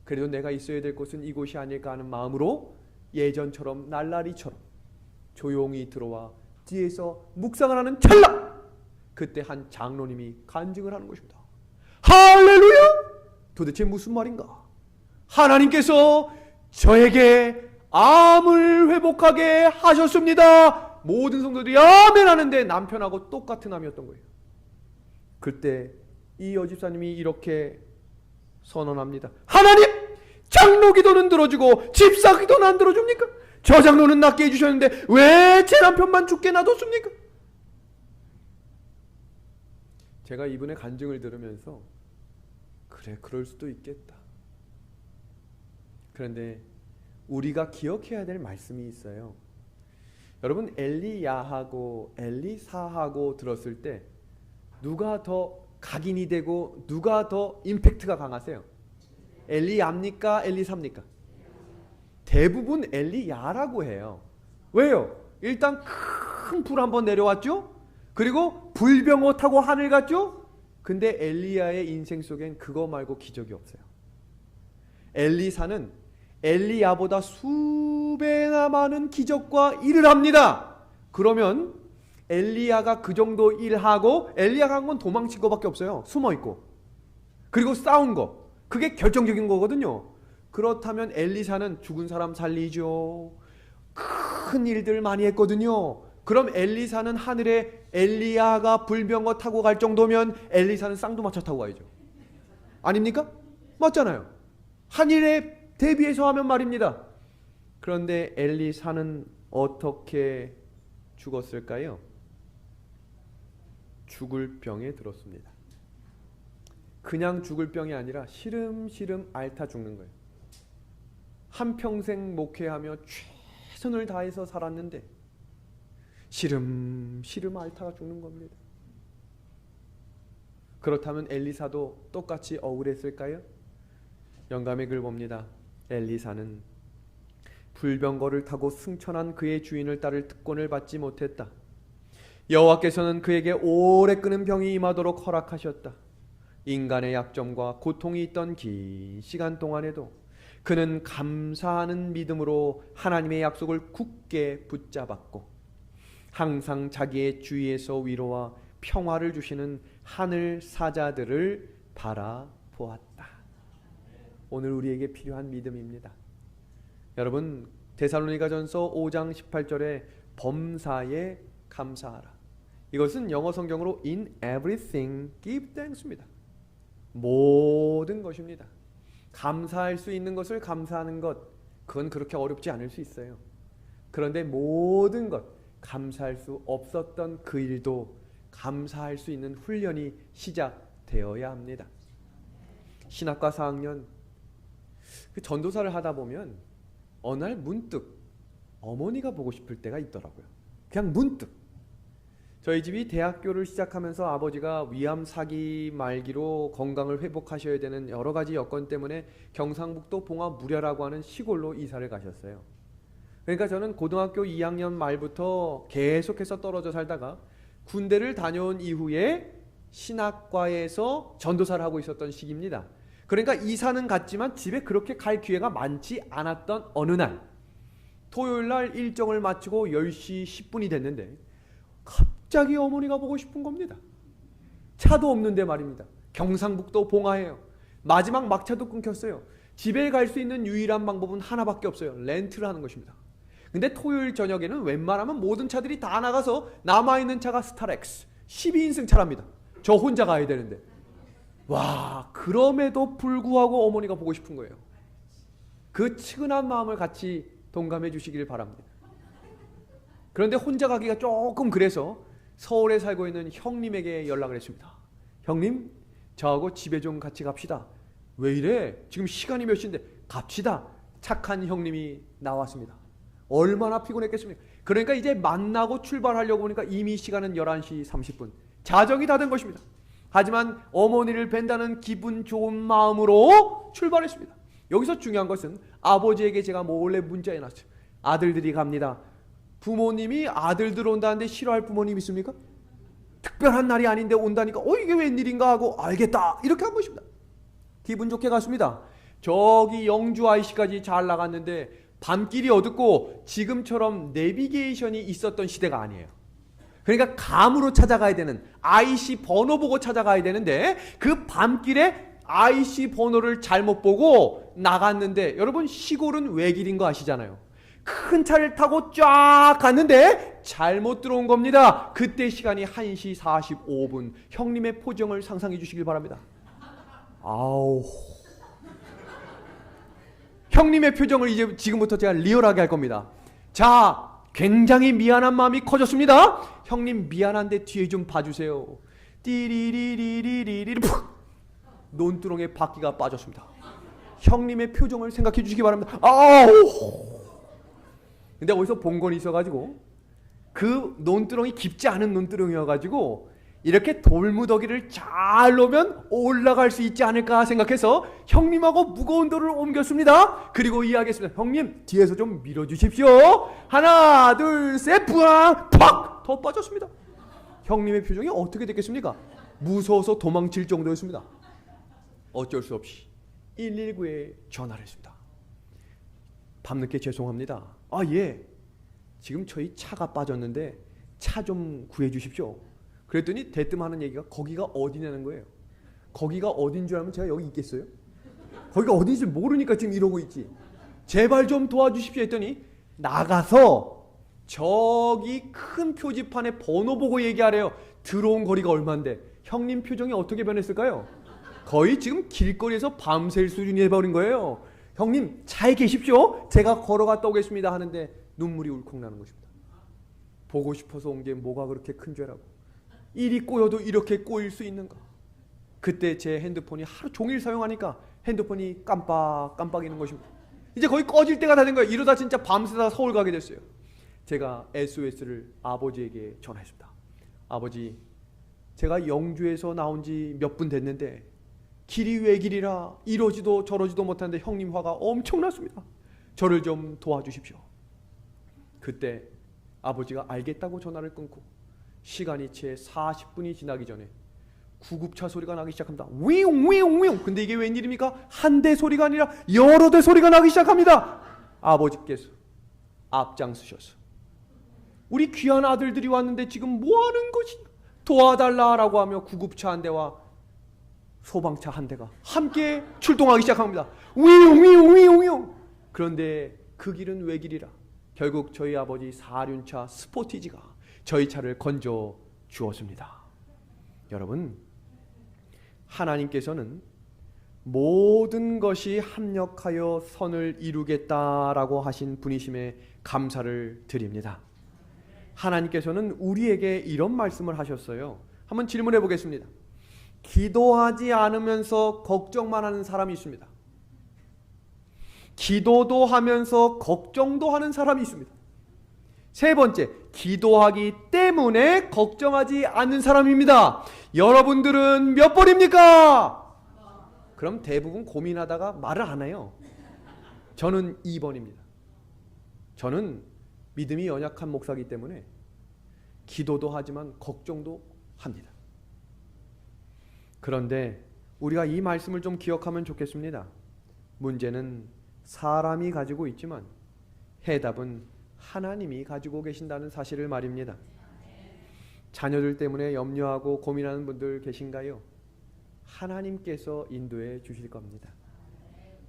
그래도 내가 있어야 될 곳은 이곳이 아닐까 하는 마음으로 예전처럼 날라리처럼 조용히 들어와 뒤에서 묵상을 하는 찰나 그때 한 장로님이 간증을 하는 것입니다. 할렐루야! 도대체 무슨 말인가? 하나님께서 저에게 암을 회복하게 하셨습니다. 모든 성도들이 아멘 하는데 남편하고 똑같은 암이었던 거예요. 그때 이 여집사님이 이렇게 선언합니다. 하나님! 장로 기도는 들어주고 집사 기도는 안 들어줍니까? 저 장로는 낫게 해주셨는데 왜 제 남편만 죽게 놔뒀습니까? 제가 이분의 간증을 들으면서 그래, 그럴 수도 있겠다. 그런데 우리가 기억해야 될 말씀이 있어요. 여러분, 엘리야하고 엘리사하고 들었을 때 누가 더 각인이 되고 누가 더 임팩트가 강하세요? 엘리야입니까? 엘리사입니까? 대부분 엘리야라고 해요. 왜요? 일단 큰 불 한번 내려왔죠? 그리고 불병호 타고 하늘 갔죠? 근데 엘리야의 인생 속엔 그거 말고 기적이 없어요. 엘리사는 엘리야보다 수배나 많은 기적과 일을 합니다. 그러면 엘리야가 그 정도 일하고 엘리야가 한 건 도망친 거밖에 없어요. 숨어있고 그리고 싸운 거, 그게 결정적인 거거든요. 그렇다면 엘리사는 죽은 사람 살리죠. 큰 일들 많이 했거든요. 그럼 엘리사는 하늘에 엘리야가 불병거 타고 갈 정도면 엘리사는 쌍두마차 타고 가야죠. 아닙니까? 맞잖아요. 하늘에 대비해서 하면 말입니다. 그런데 엘리사는 어떻게 죽었을까요? 죽을 병에 들었습니다. 그냥 죽을 병이 아니라 시름시름 앓다 죽는 거예요. 한평생 목회하며 최선을 다해서 살았는데 시름시름 앓다가 죽는 겁니다. 그렇다면 엘리사도 똑같이 억울했을까요? 영감의 글 봅니다. 엘리사는 불병거를 타고 승천한 그의 주인을 따를 특권을 받지 못했다. 여호와께서는 그에게 오래 끄는 병이 임하도록 허락하셨다. 인간의 약점과 고통이 있던 긴 시간 동안에도 그는 감사하는 믿음으로 하나님의 약속을 굳게 붙잡았고 항상 자기의 주위에서 위로와 평화를 주시는 하늘 사자들을 바라보았다. 오늘 우리에게 필요한 믿음입니다. 여러분, 데살로니가전서 5장 18절에 범사에 감사하라. 이것은 영어 성경으로 in everything give thanks입니다. 모든 것입니다. 감사할 수 있는 것을 감사하는 것, 그건 그렇게 어렵지 않을 수 있어요. 그런데 모든 것, 감사할 수 없었던 그 일도 감사할 수 있는 훈련이 시작되어야 합니다. 신학과 4학년 전도사를 하다 보면 어느 날 문득 어머니가 보고 싶을 때가 있더라고요. 그냥 문득. 저희 집이 대학교를 시작하면서 아버지가 위암 사기 말기로 건강을 회복하셔야 되는 여러 가지 여건 때문에 경상북도 봉화 무려라고 하는 시골로 이사를 가셨어요. 그러니까 저는 고등학교 2학년 말부터 계속해서 떨어져 살다가 군대를 다녀온 이후에 신학과에서 전도사를 하고 있었던 시기입니다. 그러니까 이사는 갔지만 집에 그렇게 갈 기회가 많지 않았던 어느 날, 토요일 날 일정을 마치고 10시 10분이 됐는데 갑자기 어머니가 보고 싶은 겁니다. 차도 없는데 말입니다. 경상북도 봉화예요. 마지막 막차도 끊겼어요. 집에 갈 수 있는 유일한 방법은 하나밖에 없어요. 렌트를 하는 것입니다. 근데 토요일 저녁에는 웬만하면 모든 차들이 다 나가서 남아있는 차가 스타렉스 12인승 차랍니다. 저 혼자 가야 되는데, 와, 그럼에도 불구하고 어머니가 보고 싶은 거예요. 그 측은한 마음을 같이 동감해 주시길 바랍니다. 그런데 혼자 가기가 조금 그래서 서울에 살고 있는 형님에게 연락을 했습니다. 형님, 저하고 집에 좀 같이 갑시다. 왜 이래? 지금 시간이 몇 시인데. 갑시다. 착한 형님이 나왔습니다. 얼마나 피곤했겠습니까? 그러니까 이제 만나고 출발하려고 보니까 이미 시간은 11시 30분. 자정이 다 된 것입니다. 하지만 어머니를 뵌다는 기분 좋은 마음으로 출발했습니다. 여기서 중요한 것은 아버지에게 제가 몰래 문자 해놨어요. 아들들이 갑니다. 부모님이 아들들 온다는데 싫어할 부모님 있습니까? 특별한 날이 아닌데 온다니까 이게 웬일인가 하고 알겠다 이렇게 한 것입니다. 기분 좋게 갔습니다. 저기 영주 IC까지 잘 나갔는데 밤길이 어둡고 지금처럼 내비게이션이 있었던 시대가 아니에요. 그러니까 감으로 찾아가야 되는, IC 번호 보고 찾아가야 되는데 그 밤길에 IC 번호를 잘못 보고 나갔는데, 여러분 시골은 외길인 거 아시잖아요. 큰 차를 타고 쫙 갔는데 잘못 들어온 겁니다. 그때 시간이 1시 45분. 형님의 표정을 상상해 주시길 바랍니다. 아우, 형님의 표정을 이제 지금부터 제가 리얼하게 할 겁니다. 자, 굉장히 미안한 마음이 커졌습니다. 형님 미안한데 뒤에 좀 봐주세요. 띠리리리리리리 푹, 논두렁에 바퀴가 빠졌습니다. 형님의 표정을 생각해 주시기 바랍니다. 아우. 근데 어디서 본 건 있어가지고, 그 논두렁이 깊지 않은 논두렁이어가지고 이렇게 돌무더기를 잘 놓으면 올라갈 수 있지 않을까 생각해서 형님하고 무거운 돌을 옮겼습니다. 그리고 이야기했습니다. 형님 뒤에서 좀 밀어주십시오. 하나 둘 셋, 부앙 팍! 더 빠졌습니다. 형님의 표정이 어떻게 됐겠습니까? 무서워서 도망칠 정도였습니다. 어쩔 수 없이 119에 전화를 했습니다. 밤늦게 죄송합니다. 예, 지금 저희 차가 빠졌는데 차 좀 구해주십시오. 그랬더니 대뜸 하는 얘기가 거기가 어디냐는 거예요. 거기가 어딘 줄 알면 제가 여기 있겠어요? 거기가 어딘지 모르니까 지금 이러고 있지. 제발 좀 도와주십시오 했더니 나가서 저기 큰 표지판에 번호 보고 얘기하래요. 들어온 거리가 얼만데. 형님 표정이 어떻게 변했을까요? 거의 지금 길거리에서 밤샐 수준이 돼버린 거예요. 형님 차에 계십시오. 제가 걸어갔다 오겠습니다 하는데 눈물이 울컥 나는 것입니다. 보고 싶어서 온 게 뭐가 그렇게 큰 죄라고. 일이 꼬여도 이렇게 꼬일 수 있는가. 그때 제 핸드폰이 하루 종일 사용하니까 핸드폰이 깜빡이는 것입니다. 이제 거의 꺼질 때가 다 된 거예요. 이러다 진짜 밤새다 서울 가게 됐어요. 제가 SOS를 아버지에게 전화했습니다. 아버지, 제가 영주에서 나온 지 몇 분 됐는데 길이 외길이라 이러지도 저러지도 못하는데 형님 화가 엄청났습니다. 저를 좀 도와주십시오. 그때 아버지가 알겠다고 전화를 끊고 시간이 채 40분이 지나기 전에 구급차 소리가 나기 시작합니다. 윙윙윙. 근데 이게 웬일입니까? 한 대 소리가 아니라 여러 대 소리가 나기 시작합니다. 아버지께서 앞장서셔서 우리 귀한 아들들이 왔는데 지금 뭐하는 것이, 도와달라라고 하며 구급차 한 대와 소방차 한 대가 함께 출동하기 시작합니다. 윙윙윙윙. 그런데 그 길은 외길이라 결국 저희 아버지 사륜차 스포티지가 저희 차를 건져 주었습니다. 여러분, 하나님께서는 모든 것이 합력하여 선을 이루겠다라고 하신 분이심에 감사를 드립니다. 하나님께서는 우리에게 이런 말씀을 하셨어요. 한번 질문해 보겠습니다. 기도하지 않으면서 걱정만 하는 사람이 있습니다. 기도도 하면서 걱정도 하는 사람이 있습니다. 세 번째, 기도하기 때문에 걱정하지 않는 사람입니다. 여러분들은 몇 번입니까? 그럼 대부분 고민하다가 말을 안 해요. 저는 2번입니다. 저는 믿음이 연약한 목사이기 때문에 기도도 하지만 걱정도 합니다. 그런데 우리가 이 말씀을 좀 기억하면 좋겠습니다. 문제는 사람이 가지고 있지만 해답은 하나님이 가지고 계신다는 사실을 말입니다. 자녀들 때문에 염려하고 고민하는 분들 계신가요? 하나님께서 인도해 주실 겁니다.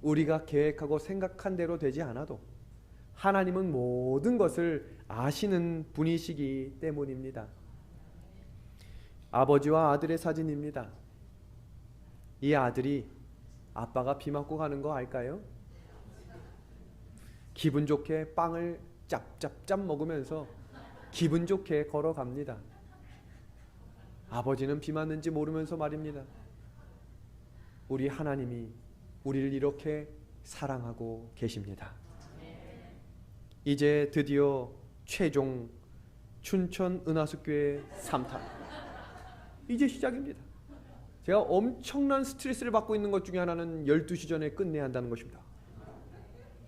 우리가 계획하고 생각한 대로 되지 않아도 하나님은 모든 것을 아시는 분이시기 때문입니다. 아버지와 아들의 사진입니다. 이 아들이 아빠가 비 맞고 가는 거 알까요? 기분 좋게 빵을 짭짭짭 먹으면서 기분 좋게 걸어갑니다. 아버지는 비 맞는지 모르면서 말입니다. 우리 하나님이 우리를 이렇게 사랑하고 계십니다. 이제 드디어 최종 춘천 은하수교회 3탄 이제 시작입니다. 제가 엄청난 스트레스를 받고 있는 것 중에 하나는 12시 전에 끝내야 한다는 것입니다.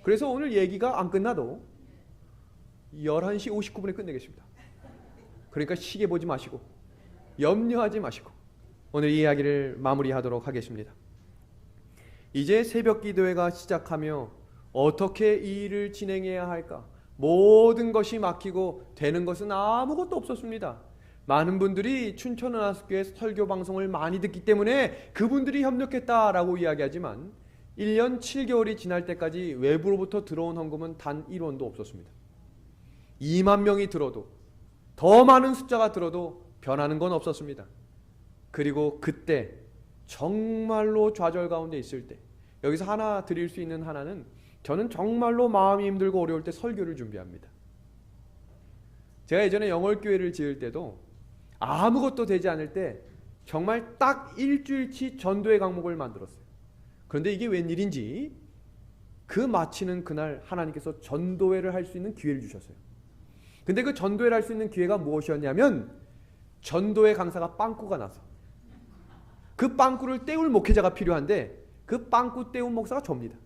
그래서 오늘 얘기가 안 끝나도 11시 59분에 끝내겠습니다. 그러니까 시계 보지 마시고 염려하지 마시고 오늘 이 이야기를 마무리하도록 하겠습니다. 이제 새벽 기도회가 시작하며 어떻게 이 일을 진행해야 할까? 모든 것이 막히고 되는 것은 아무것도 없었습니다. 많은 분들이 춘천은하수교회 설교 방송을 많이 듣기 때문에 그분들이 협력했다라고 이야기하지만 1년 7개월이 지날 때까지 외부로부터 들어온 헌금은 단 1원도 없었습니다. 2만 명이 들어도 더 많은 숫자가 들어도 변하는 건 없었습니다. 그리고 그때 정말로 좌절 가운데 있을 때 여기서 하나 드릴 수 있는 하나는 저는 정말로 마음이 힘들고 어려울 때 설교를 준비합니다. 제가 예전에 영월교회를 지을 때도 아무것도 되지 않을 때 정말 딱 일주일치 전도의 강목을 만들었어요. 그런데 이게 웬일인지 그 마치는 그날 하나님께서 전도회를 할 수 있는 기회를 주셨어요. 근데 그 전도회를 할 수 있는 기회가 무엇이었냐면 전도회 강사가 빵꾸가 나서 그 빵꾸를 때울 목회자가 필요한데 그 빵꾸 때운 목사가 접니다.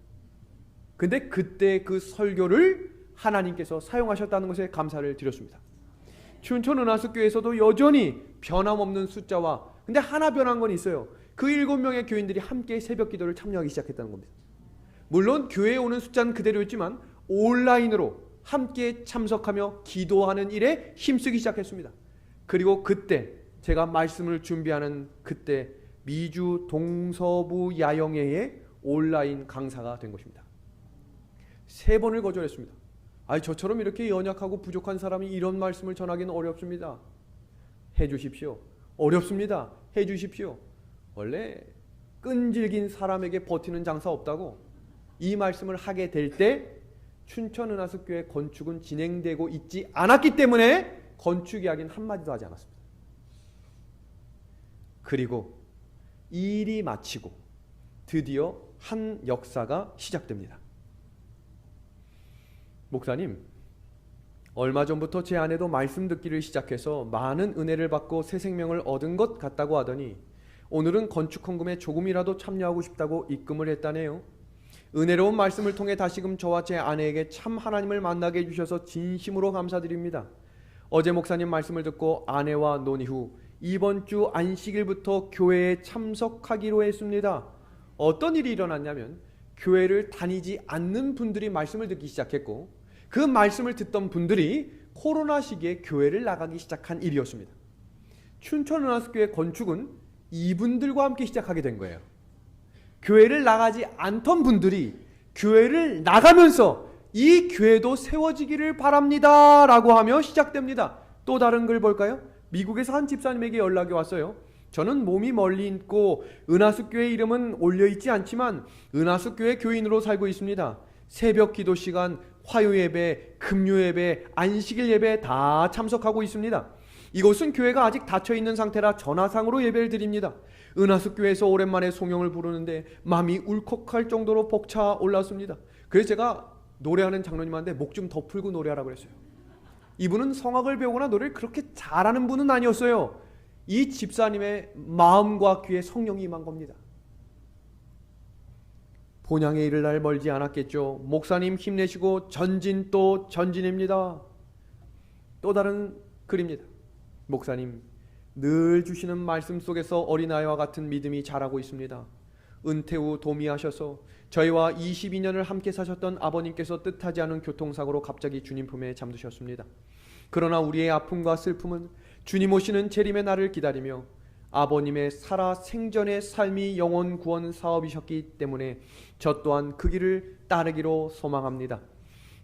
근데 그때 그 설교를 하나님께서 사용하셨다는 것에 감사를 드렸습니다. 춘천은하수교회에서도 여전히 변함없는 숫자와 근데 하나 변한 건 있어요. 그 7명의 교인들이 함께 새벽 기도를 참여하기 시작했다는 겁니다. 물론 교회에 오는 숫자는 그대로였지만 온라인으로 함께 참석하며 기도하는 일에 힘쓰기 시작했습니다. 그리고 그때 제가 말씀을 준비하는 그때 미주 동서부 야영회의 온라인 강사가 된 것입니다. 3번을 거절했습니다. 저처럼 이렇게 연약하고 부족한 사람이 이런 말씀을 전하기는 어렵습니다. 해주십시오. 어렵습니다. 해주십시오. 원래 끈질긴 사람에게 버티는 장사 없다고 이 말씀을 하게 될 때 춘천은하수교회 건축은 진행되고 있지 않았기 때문에 건축 이야기는 한마디도 하지 않았습니다. 그리고 이 일이 마치고 드디어 한 역사가 시작됩니다. 목사님, 얼마 전부터 제 아내도 말씀 듣기를 시작해서 많은 은혜를 받고 새 생명을 얻은 것 같다고 하더니 오늘은 건축 헌금에 조금이라도 참여하고 싶다고 입금을 했다네요. 은혜로운 말씀을 통해 다시금 저와 제 아내에게 참 하나님을 만나게 해주셔서 진심으로 감사드립니다. 어제 목사님 말씀을 듣고 아내와 논의 후 이번 주 안식일부터 교회에 참석하기로 했습니다. 어떤 일이 일어났냐면 교회를 다니지 않는 분들이 말씀을 듣기 시작했고 그 말씀을 듣던 분들이 코로나 시기에 교회를 나가기 시작한 일이었습니다. 춘천은하수교회 건축은 이분들과 함께 시작하게 된 거예요. 교회를 나가지 않던 분들이 교회를 나가면서 이 교회도 세워지기를 바랍니다 라고 하며 시작됩니다. 또 다른 글 볼까요? 미국에서 한 집사님에게 연락이 왔어요. 저는 몸이 멀리 있고 은하수교회 이름은 올려있지 않지만 은하수교회 교인으로 살고 있습니다. 새벽 기도 시간, 화요예배, 금요예배, 안식일 예배 다 참석하고 있습니다. 이곳은 교회가 아직 닫혀있는 상태라 전화상으로 예배를 드립니다. 은하수교회에서 오랜만에 송영을 부르는데 마음이 울컥할 정도로 벅차 올랐습니다. 그래서 제가 노래하는 장로님한테 목 좀 더 풀고 노래하라고 그랬어요. 이분은 성악을 배우거나 노래를 그렇게 잘하는 분은 아니었어요. 이 집사님의 마음과 귀에 성령이 임한 겁니다. 본향에 이를 날 멀지 않았겠죠. 목사님 힘내시고 전진 또 전진입니다. 또 다른 글입니다. 목사님 늘 주시는 말씀 속에서 어린아이와 같은 믿음이 자라고 있습니다. 은퇴 후 도미하셔서 저희와 22년을 함께 사셨던 아버님께서 뜻하지 않은 교통사고로 갑자기 주님 품에 잠드셨습니다. 그러나 우리의 아픔과 슬픔은 주님 오시는 재림의 날을 기다리며 아버님의 살아 생전의 삶이 영혼 구원 사업이셨기 때문에 저 또한 그 길을 따르기로 소망합니다.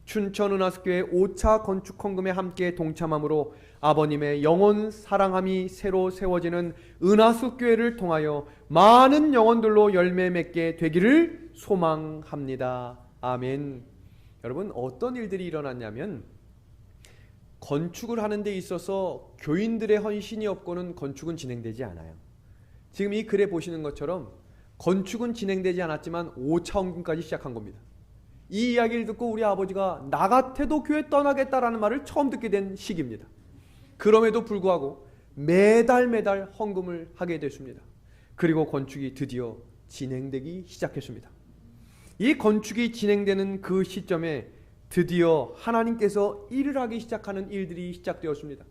춘천 은하수교회 5차 건축 헌금에 함께 동참함으로 아버님의 영혼 사랑함이 새로 세워지는 은하수교회를 통하여 많은 영혼들로 열매 맺게 되기를 소망합니다. 아멘. 여러분, 어떤 일들이 일어났냐면 건축을 하는 데 있어서 교인들의 헌신이 없고는 건축은 진행되지 않아요. 지금 이 글에 보시는 것처럼 건축은 진행되지 않았지만 5차 헌금까지 시작한 겁니다. 이 이야기를 듣고 우리 아버지가 나 같아도 교회 떠나겠다라는 말을 처음 듣게 된 시기입니다. 그럼에도 불구하고 매달 헌금을 하게 됐습니다. 그리고 건축이 드디어 진행되기 시작했습니다. 이 건축이 진행되는 그 시점에 드디어 하나님께서 일을 하기 시작하는 일들이 시작되었습니다.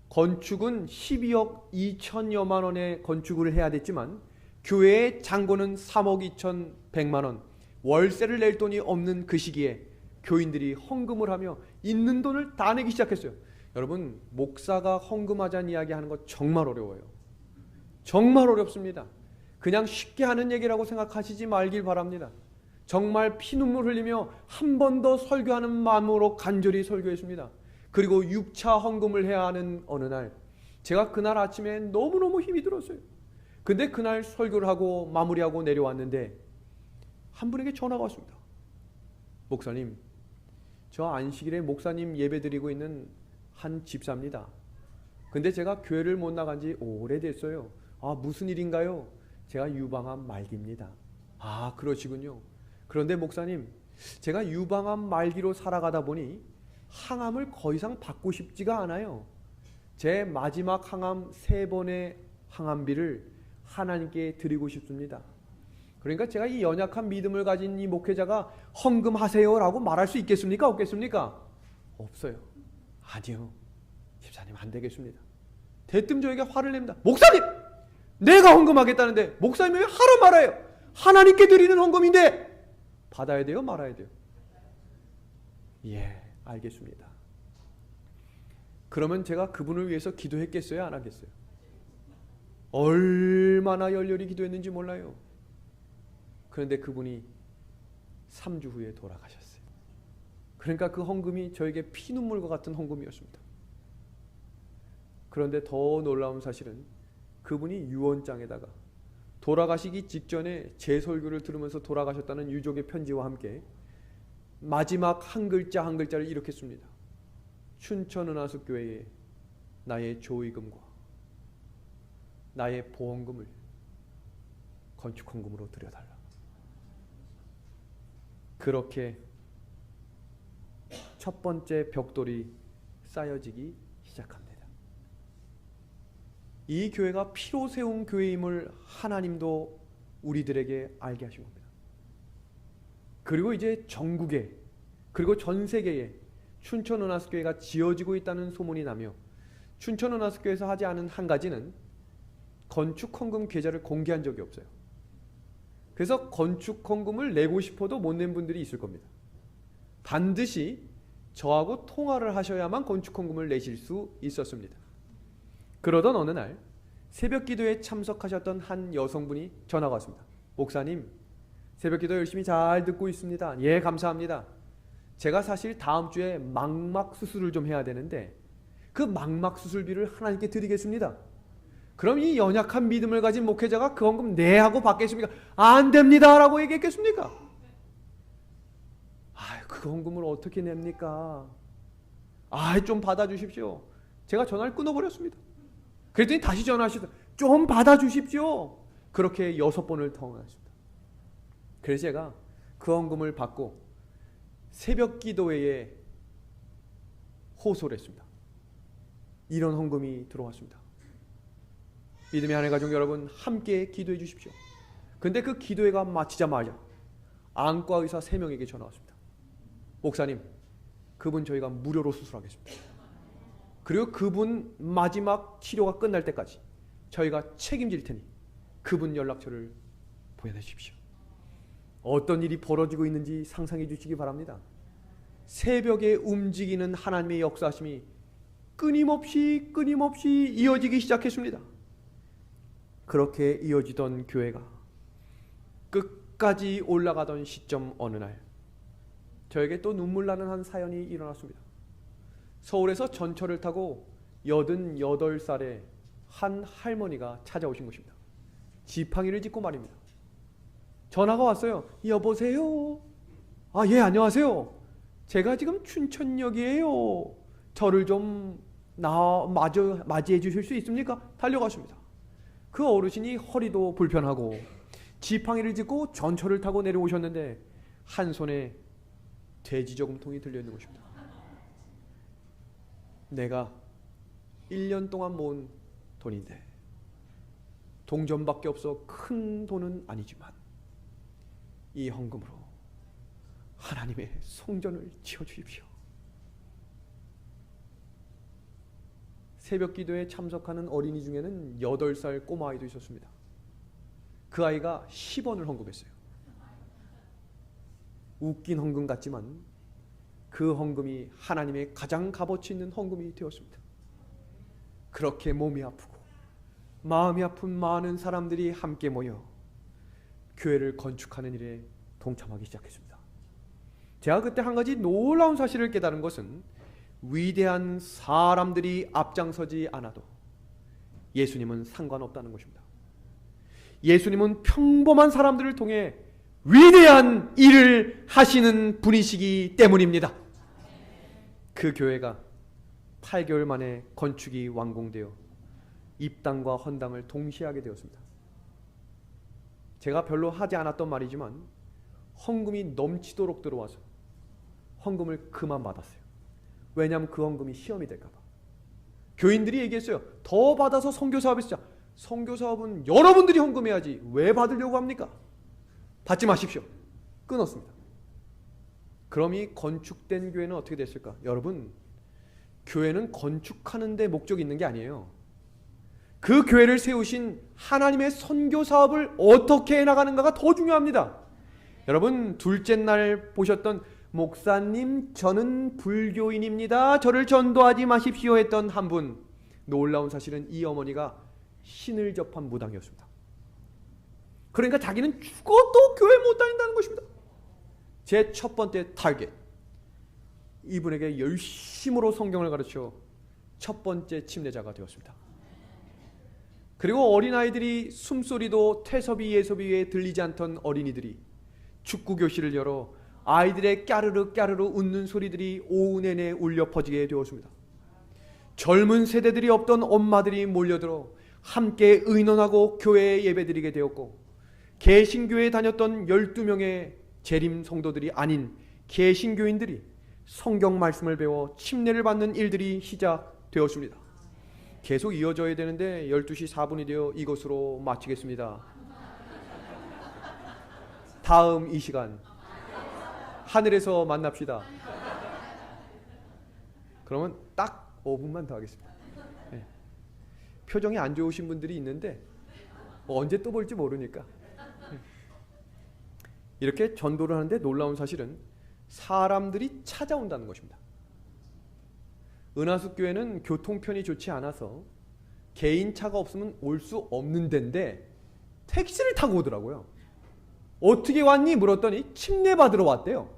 건축은 12억 2천여만 원의 건축을 해야 됐지만 교회의 잔고는 3억 2천100만 원, 월세를 낼 돈이 없는 그 시기에 교인들이 헌금을 하며 있는 돈을 다 내기 시작했어요. 여러분, 목사가 헌금하자는 이야기하는 거 정말 어려워요. 정말 어렵습니다. 그냥 쉽게 하는 얘기라고 생각하시지 말길 바랍니다. 정말 피눈물 흘리며 한 번 더 설교하는 마음으로 간절히 설교했습니다. 그리고 6차 헌금을 해야 하는 어느 날, 제가 그날 아침에 너무너무 힘이 들었어요. 근데 그날 설교를 하고 마무리하고 내려왔는데 한 분에게 전화가 왔습니다. 목사님, 저 안식일에 목사님 예배드리고 있는 한 집사입니다. 근데 제가 교회를 못 나간 지 오래됐어요. 아, 무슨 일인가요? 제가 유방암 말기입니다. 아, 그러시군요. 그런데 목사님, 제가 유방암 말기로 살아가다 보니 항암을 더 이상 받고 싶지가 않아요. 제 마지막 항암 3번의 항암비를 하나님께 드리고 싶습니다. 그러니까 제가 이 연약한 믿음을 가진 이 목회자가 헌금하세요라고 말할 수 있겠습니까? 없겠습니까? 없어요. 아니요. 집사님 안 되겠습니다. 대뜸 저에게 화를 냅니다. 목사님! 내가 헌금하겠다는데 목사님이 왜 하라 말아요? 하나님께 드리는 헌금인데 받아야 돼요? 말아야 돼요? 예, 알겠습니다. 그러면 제가 그분을 위해서 기도했겠어요? 안 하겠어요? 얼마나 열렬히 기도했는지 몰라요. 그런데 그분이 3주 후에 돌아가셨어요. 그러니까 그 헌금이 저에게 피눈물과 같은 헌금이었습니다. 그런데 더 놀라운 사실은 그분이 유언장에다가 돌아가시기 직전에 제 설교를 들으면서 돌아가셨다는 유족의 편지와 함께 마지막 한 글자 한 글자를 이렇게 씁니다. 춘천은하수교회에 나의 조의금과 나의 보험금을 건축헌금으로 드려달라. 그렇게 첫 번째 벽돌이 쌓여지기 시작합니다. 이 교회가 피로 세운 교회임을 하나님도 우리들에게 알게 하신 겁니다. 그리고 이제 전국에 그리고 전 세계에 춘천은하수교회가 지어지고 있다는 소문이 나며 춘천은하수교회에서 하지 않은 한 가지는 건축헌금 계좌를 공개한 적이 없어요. 그래서 건축헌금을 내고 싶어도 못 낸 분들이 있을 겁니다. 반드시 저하고 통화를 하셔야만 건축헌금을 내실 수 있었습니다. 그러던 어느 날 새벽기도에 참석하셨던 한 여성분이 전화가 왔습니다. 목사님, 새벽기도 열심히 잘 듣고 있습니다. 예, 감사합니다. 제가 사실 다음 주에 망막 수술을 좀 해야 되는데 그 망막 수술비를 하나님께 드리겠습니다. 그럼 이 연약한 믿음을 가진 목회자가 그 헌금 네 하고 받겠습니까? 안 됩니다 라고 얘기했겠습니까? 그 헌금을 어떻게 냅니까? 좀 받아주십시오. 제가 전화를 끊어버렸습니다. 그랬더니 다시 전화하시더 좀 받아주십시오. 그렇게 6번을 통화했습니다. 그래서 제가 그 헌금을 받고 새벽 기도회에 호소를 했습니다. 이런 헌금이 들어왔습니다. 믿음의 하나님 가족 여러분, 함께 기도해 주십시오. 근데 그 기도회가 마치자마자 안과 의사 3명에게 전화 왔습니다. 목사님, 그분 저희가 무료로 수술하겠습니다. 그리고 그분 마지막 치료가 끝날 때까지 저희가 책임질 테니 그분 연락처를 보내주십시오. 어떤 일이 벌어지고 있는지 상상해 주시기 바랍니다. 새벽에 움직이는 하나님의 역사하심이 끊임없이 이어지기 시작했습니다. 그렇게 이어지던 교회가 끝까지 올라가던 시점 어느 날 저에게 또 눈물 나는 한 사연이 일어났습니다. 서울에서 전철을 타고 88살의 한 할머니가 찾아오신 것입니다. 지팡이를 짚고 말입니다. 전화가 왔어요. 여보세요. 아, 예, 안녕하세요. 제가 지금 춘천역이에요. 저를 좀 맞이해 주실 수 있습니까? 달려갔습니다. 그 어르신이 허리도 불편하고 지팡이를 짚고 전철을 타고 내려오셨는데 한 손에 돼지 저금통이 들려있는 것입니다. 내가 1년 동안 모은 돈인데 동전밖에 없어 큰 돈은 아니지만 이 헌금으로 하나님의 성전을 지어주십시오. 새벽 기도에 참석하는 어린이 중에는 8살 꼬마아이도 있었습니다. 그 아이가 10원을 헌금했어요. 웃긴 헌금 같지만 그 헌금이 하나님의 가장 값어치 있는 헌금이 되었습니다. 그렇게 몸이 아프고 마음이 아픈 많은 사람들이 함께 모여 교회를 건축하는 일에 동참하기 시작했습니다. 제가 그때 한 가지 놀라운 사실을 깨달은 것은 위대한 사람들이 앞장서지 않아도 예수님은 상관없다는 것입니다. 예수님은 평범한 사람들을 통해 위대한 일을 하시는 분이시기 때문입니다. 그 교회가 8개월 만에 건축이 완공되어 입당과 헌당을 동시에 하게 되었습니다. 제가 별로 하지 않았던 말이지만 헌금이 넘치도록 들어와서 헌금을 그만 받았어요. 왜냐하면 그 헌금이 시험이 될까 봐. 교인들이 얘기했어요. 더 받아서 선교사업에 쓰자. 선교사업은 여러분들이 헌금해야지 왜 받으려고 합니까? 받지 마십시오. 끊었습니다. 그럼 이 건축된 교회는 어떻게 됐을까? 여러분, 교회는 건축하는 데 목적이 있는 게 아니에요. 그 교회를 세우신 하나님의 선교사업을 어떻게 해나가는가가 더 중요합니다. 여러분, 둘째 날 보셨던 목사님, 저는 불교인입니다. 저를 전도하지 마십시오 했던 한 분, 놀라운 사실은 이 어머니가 신을 접한 무당이었습니다. 그러니까 자기는 죽어도 교회 못 다닌다는 것입니다. 제 첫 번째 타겟, 이분에게 열심으로 성경을 가르쳐 첫 번째 침례자가 되었습니다. 그리고 어린아이들이 숨소리도 태섭이 예섭이에 들리지 않던 어린이들이 축구교실을 열어 아이들의 까르르 웃는 소리들이 오후 내내 울려 퍼지게 되었습니다. 젊은 세대들이 없던 엄마들이 몰려들어 함께 의논하고 교회에 예배드리게 되었고, 개신교에 다녔던 12명의 재림 성도들이 아닌 개신교인들이 성경 말씀을 배워 침례를 받는 일들이 시작되었습니다. 계속 이어져야 되는데 12시 4분이 되어 이것으로 마치겠습니다. 다음 이 시간 하늘에서 만납시다. 그러면 딱 5분만 더 하겠습니다. 네. 표정이 안 좋으신 분들이 있는데 언제 또 볼지 모르니까. 이렇게 전도를 하는데 놀라운 사실은 사람들이 찾아온다는 것입니다. 은하숙교회는 교통편이 좋지 않아서 개인차가 없으면 올 수 없는 데인데 택시를 타고 오더라고요. 어떻게 왔니? 물었더니 침례 받으러 왔대요.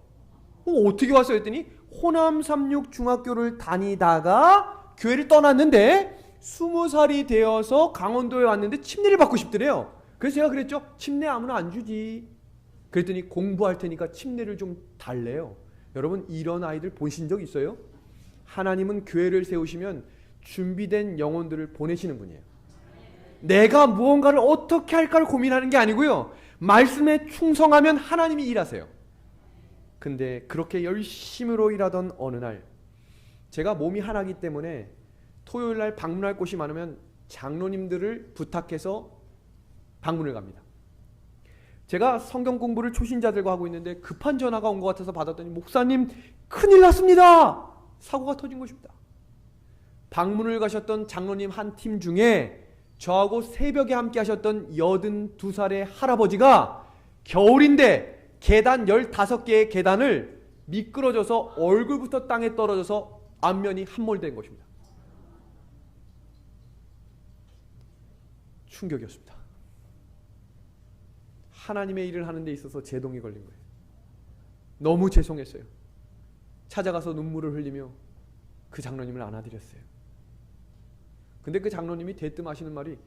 어떻게 왔어요? 했더니 호남 삼육중학교를 다니다가 교회를 떠났는데 20살이 되어서 강원도에 왔는데 침례를 받고 싶더래요. 그래서 제가 그랬죠. 침례 아무나 안 주지. 그랬더니 공부할 테니까 침례를 좀 달래요. 여러분, 이런 아이들 보신 적 있어요? 하나님은 교회를 세우시면 준비된 영혼들을 보내시는 분이에요. 내가 무언가를 어떻게 할까를 고민하는 게 아니고요. 말씀에 충성하면 하나님이 일하세요. 근데 그렇게 열심으로 일하던 어느 날 제가 몸이 하나이기 때문에 토요일 날 방문할 곳이 많으면 장로님들을 부탁해서 방문을 갑니다. 제가 성경 공부를 초신자들과 하고 있는데 급한 전화가 온 것 같아서 받았더니 목사님 큰일 났습니다. 사고가 터진 것입니다. 방문을 가셨던 장로님 한 팀 중에 저하고 새벽에 함께 하셨던 82살의 할아버지가 겨울인데 계단 15개의 계단을 미끄러져서 얼굴부터 땅에 떨어져서 안면이 함몰된 것입니다. 충격이었습니다. 하나님의 일을 하는 데 있어서 제동이 걸린 거예요. 너무 죄송했어요. 찾아가서 눈물을 흘리며 그 장로님을 안아드렸어요. 근데 그 장로님이 대뜸 하시는 말이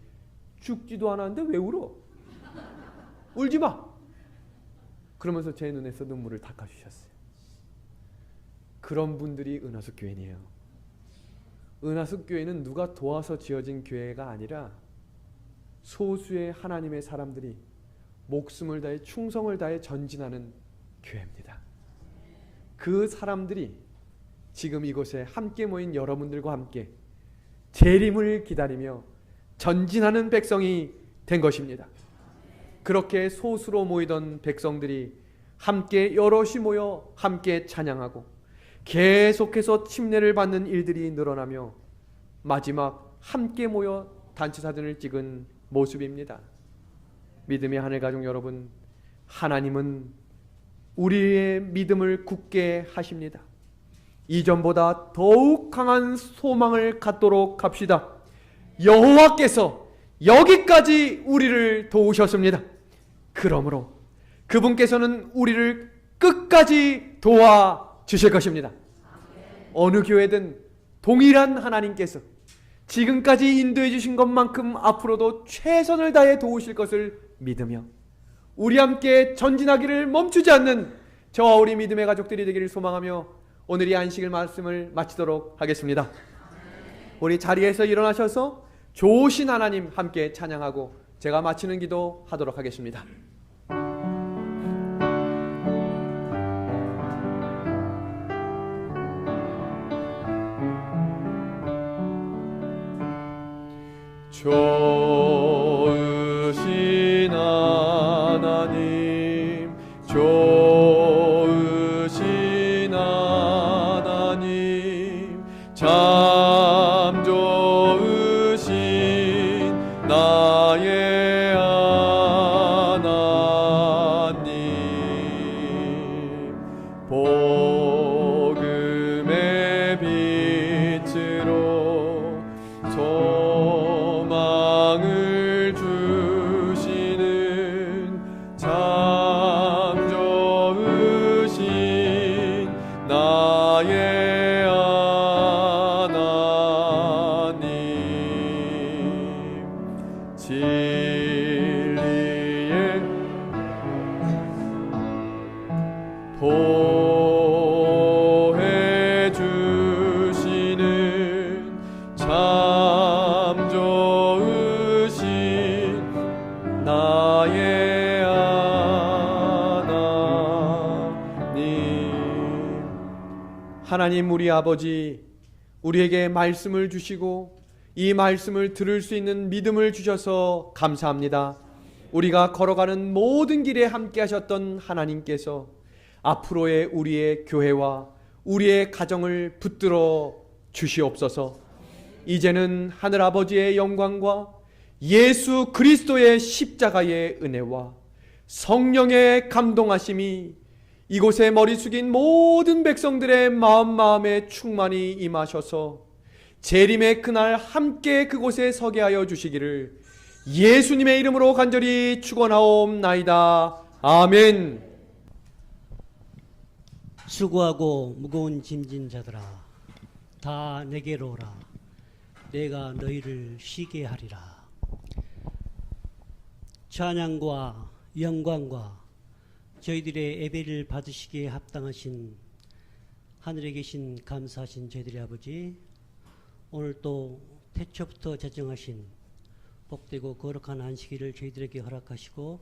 죽지도 않았는데 왜 울어? 울지 마! 그러면서 제 눈에서 눈물을 닦아주셨어요. 그런 분들이 은하숙 교회네요. 은하숙 교회는 누가 도와서 지어진 교회가 아니라 소수의 하나님의 사람들이 목숨을 다해 충성을 다해 전진하는 교회입니다. 그 사람들이 지금 이곳에 함께 모인 여러분들과 함께 재림을 기다리며 전진하는 백성이 된 것입니다. 그렇게 소수로 모이던 백성들이 함께 여럿이 모여 함께 찬양하고 계속해서 침례를 받는 일들이 늘어나며 마지막 함께 모여 단체 사진을 찍은 모습입니다. 믿음의 하늘가족 여러분, 하나님은 우리의 믿음을 굳게 하십니다. 이전보다 더욱 강한 소망을 갖도록 합시다. 여호와께서 여기까지 우리를 도우셨습니다. 그러므로 그분께서는 우리를 끝까지 도와주실 것입니다. 어느 교회든 동일한 하나님께서 지금까지 인도해 주신 것만큼 앞으로도 최선을 다해 도우실 것을 믿으며 우리 함께 전진하기를 멈추지 않는 저와 우리 믿음의 가족들이 되기를 소망하며 오늘 이 안식일 말씀을 마치도록 하겠습니다. 우리 자리에서 일어나셔서 좋으신 하나님 함께 찬양하고 제가 마치는 기도 하도록 하겠습니다. 좋으신 하나님, 좋으신 하나님, 참 좋으신 나의 하나님, 복음의 빛으로 소망을 주시는 참 좋으신 나의 하나님, 진리의 보혜 주시는 참 좋으신 나의 하나님. 하나님 우리 아버지, 우리에게 말씀을 주시고 이 말씀을 들을 수 있는 믿음을 주셔서 감사합니다. 우리가 걸어가는 모든 길에 함께 하셨던 하나님께서 앞으로의 우리의 교회와 우리의 가정을 붙들어 주시옵소서. 이제는 하늘아버지의 영광과 예수 그리스도의 십자가의 은혜와 성령의 감동하심이 이곳에 머리 숙인 모든 백성들의 마음에 충만히 임하셔서 재림의 그날 함께 그곳에 서게 하여 주시기를 예수님의 이름으로 간절히 축원하옵나이다. 아멘. 수고하고 무거운 짐진 자들아, 다 내게로 오라. 내가 너희를 쉬게 하리라. 찬양과 영광과 저희들의 예배를 받으시기에 합당하신 하늘에 계신 감사하신 저희들의 아버지, 오늘 또 태초부터 제정하신 복되고 거룩한 안식일을 저희들에게 허락하시고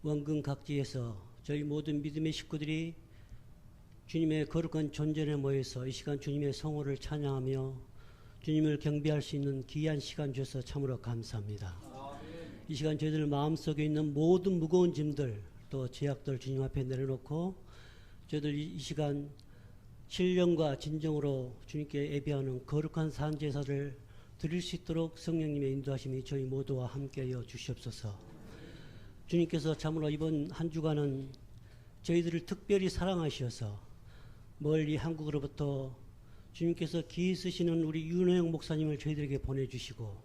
원근 각지에서 저희 모든 믿음의 식구들이 주님의 거룩한 존전에 모여서 이 시간 주님의 성호를 찬양하며 주님을 경배할 수 있는 귀한 시간 주셔서 참으로 감사합니다. 이 시간 저희들 마음속에 있는 모든 무거운 짐들 또 제약들 주님 앞에 내려놓고 저희들 이 시간 신령과 진정으로 주님께 예배하는 거룩한 산제사를 드릴 수 있도록 성령님의 인도하심이 저희 모두와 함께하여 주시옵소서. 주님께서 참으로 이번 한 주간은 저희들을 특별히 사랑하셔서 멀리 한국으로부터 주님께서 기이 쓰시는 우리 윤호영 목사님을 저희들에게 보내주시고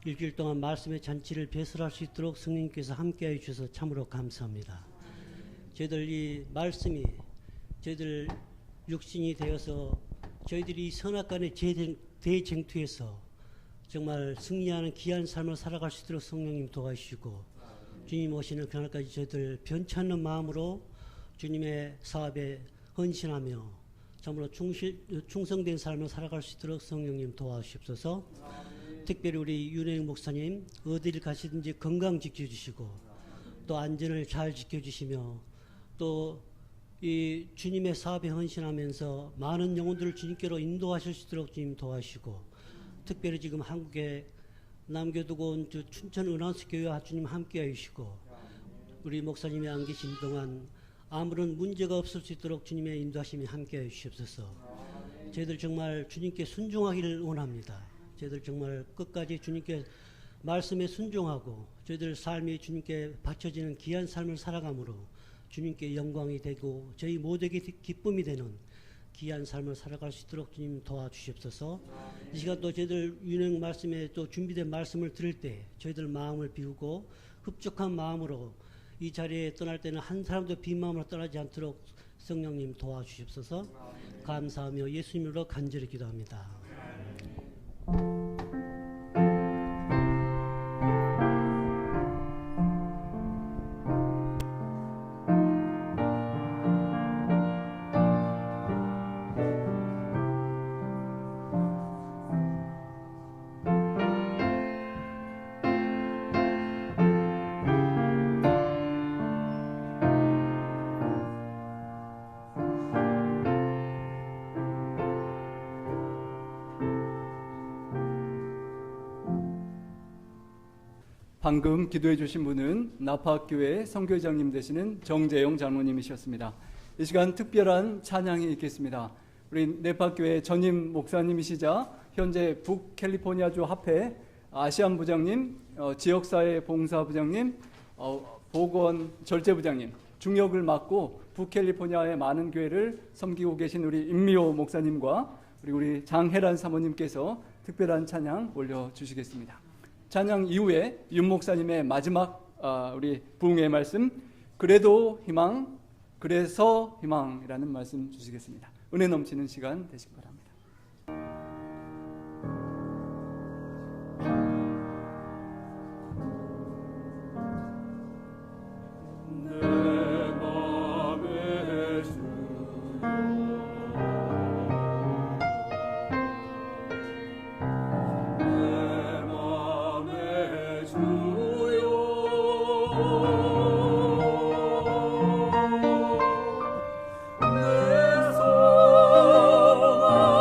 일주일 동안 말씀의 잔치를 배설할 수 있도록 성령님께서 함께하여 주셔서 참으로 감사합니다. 저희들 이 말씀이 저희들 육신이 되어서 저희들이 이 선악간의 대쟁투에서 정말 승리하는 귀한 삶을 살아갈 수 있도록 성령님 도와주시고 주님 오시는 그날까지 저희들 변찮는 마음으로 주님의 사업에 헌신하며 참으로 충성된 삶을 살아갈 수 있도록 성령님 도와주시옵소서. 특별히 우리 윤혜영 목사님 어디를 가시든지 건강 지켜주시고 또 안전을 잘 지켜주시며 또 이 주님의 사업에 헌신하면서 많은 영혼들을 주님께로 인도하실 수 있도록 주님 도와주시고 특별히 지금 한국에 남겨두고 온 춘천 은하수교회와 주님 함께해 주시고 우리 목사님이 안 계신 동안 아무런 문제가 없을 수 있도록 주님의 인도하심이 함께해 주시옵소서. 저희들 정말 주님께 순종하기를 원합니다. 저희들 정말 끝까지 주님께 말씀에 순종하고 저희들 삶이 주님께 바쳐지는 귀한 삶을 살아감으로 주님께 영광이 되고 저희 모두에게 기쁨이 되는 귀한 삶을 살아갈 수 있도록 주님 도와주시옵소서. 이 시간 또 저희들 유능 말씀에 또 준비된 말씀을 들을 때 저희들 마음을 비우고 흡족한 마음으로 이 자리에 떠날 때는 한 사람도 빈 마음으로 떠나지 않도록 성령님 도와주시옵소서. 감사하며 예수님으로 간절히 기도합니다. 방금 기도해 주신 분은 나파교회 선교회장님 되시는 정재용 장로님이셨습니다. 이 시간 특별한 찬양이 있겠습니다. 우리 네파교회 전임 목사님이시자 현재 북캘리포니아주 합회 아시안 부장님, 지역사회 봉사부장님, 보건 절제부장님 중역을 맡고 북캘리포니아의 많은 교회를 섬기고 계신 우리 임미호 목사님과 우리 장혜란 사모님께서 특별한 찬양 올려주시겠습니다. 찬양 이후에 윤 목사님의 마지막 우리 부흥의 말씀 그래도 희망 그래서 희망이라는 말씀 주시겠습니다. 은혜 넘치는 시간 되시기 바랍니다. 내 소망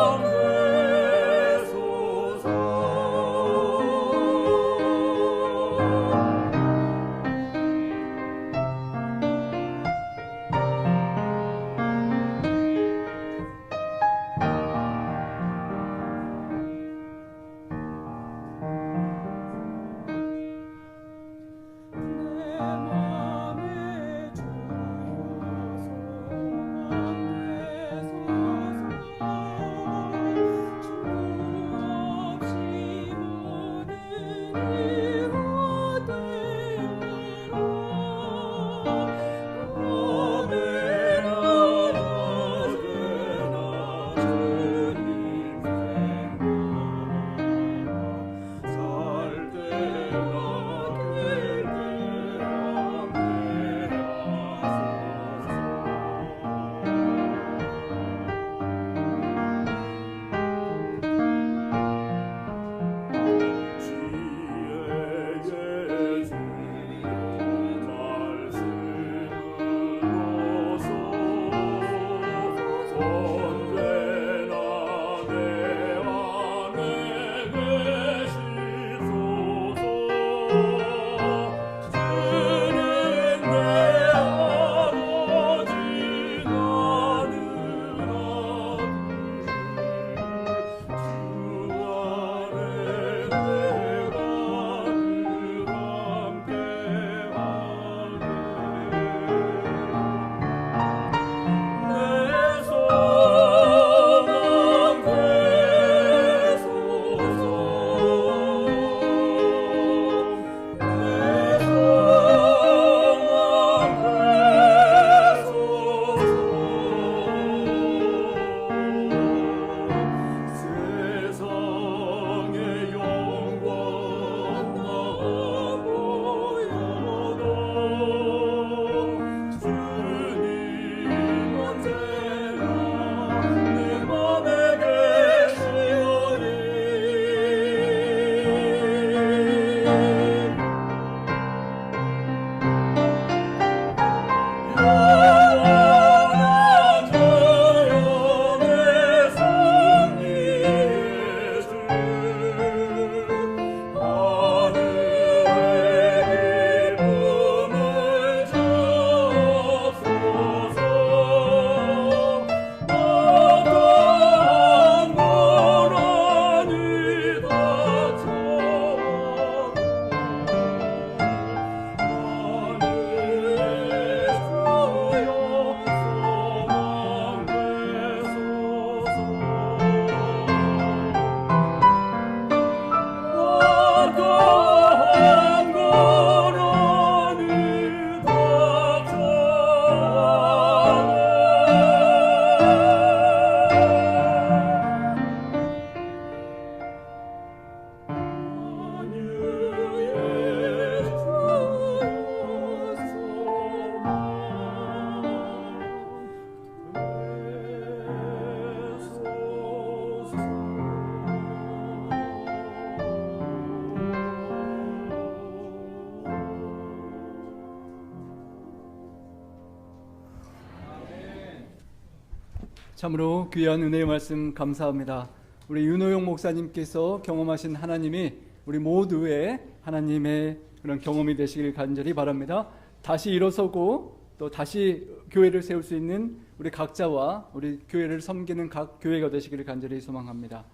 참으로 귀한 은혜의 말씀 감사합니다. 우리 윤호용 목사님께서 경험하신 하나님이 우리 모두의 하나님의 그런 경험이 되시길 간절히 바랍니다. 다시 일어서고 또 다시 교회를 세울 수 있는 우리 각자와 우리 교회를 섬기는 각 교회가 되시기를 간절히 소망합니다.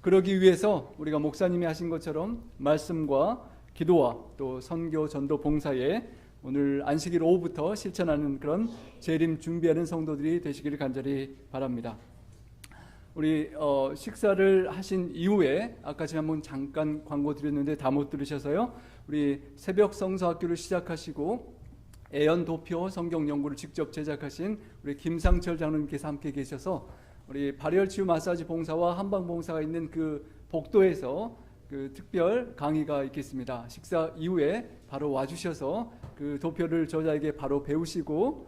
그러기 위해서 우리가 목사님이 하신 것처럼 말씀과 기도와 또 선교, 전도, 봉사에 오늘 안식일 오후부터 실천하는 그런 재림 준비하는 성도들이 되시기를 간절히 바랍니다. 우리 식사를 하신 이후에 아까 지난번 잠깐 광고 드렸는데 다 못 들으셔서요. 우리 새벽 성서학교를 시작하시고 애연 도표 성경 연구를 직접 제작하신 우리 김상철 장로님께서 함께 계셔서 우리 발열치유 마사지 봉사와 한방 봉사가 있는 그 복도에서 그 특별 강의가 있겠습니다. 식사 이후에 바로 와주셔서 그 도표를 저자에게 바로 배우시고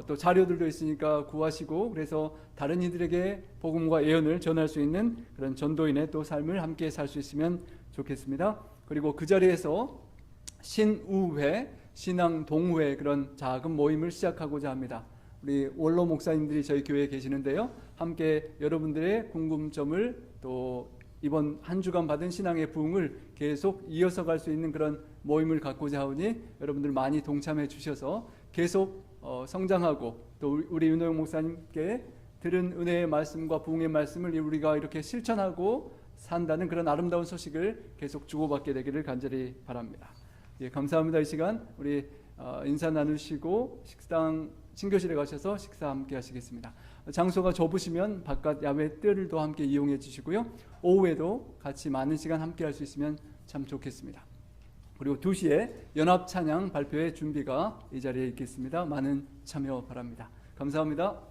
또 자료들도 있으니까 구하시고 그래서 다른 이들에게 복음과 예언을 전할 수 있는 그런 전도인의 또 삶을 함께 살 수 있으면 좋겠습니다. 그리고 그 자리에서 신우회, 신앙동회 그런 작은 모임을 시작하고자 합니다. 우리 원로 목사님들이 저희 교회에 계시는데요. 함께 여러분들의 궁금점을 또 이번 한 주간 받은 신앙의 부흥을 계속 이어서 갈 수 있는 그런 모임을 갖고자 하오니 여러분들 많이 동참해 주셔서 계속 성장하고 또 우리 윤호영 목사님께 들은 은혜의 말씀과 부흥의 말씀을 우리가 이렇게 실천하고 산다는 그런 아름다운 소식을 계속 주고받게 되기를 간절히 바랍니다. 예, 감사합니다. 이 시간 우리 인사 나누시고 식당 신교실에 가셔서 식사 함께 하시겠습니다. 장소가 좁으시면 바깥 야외 뜰도 함께 이용해 주시고요. 오후에도 같이 많은 시간 함께 할 수 있으면 참 좋겠습니다. 그리고 2시에 연합 찬양 발표의 준비가 이 자리에 있겠습니다. 많은 참여 바랍니다. 감사합니다.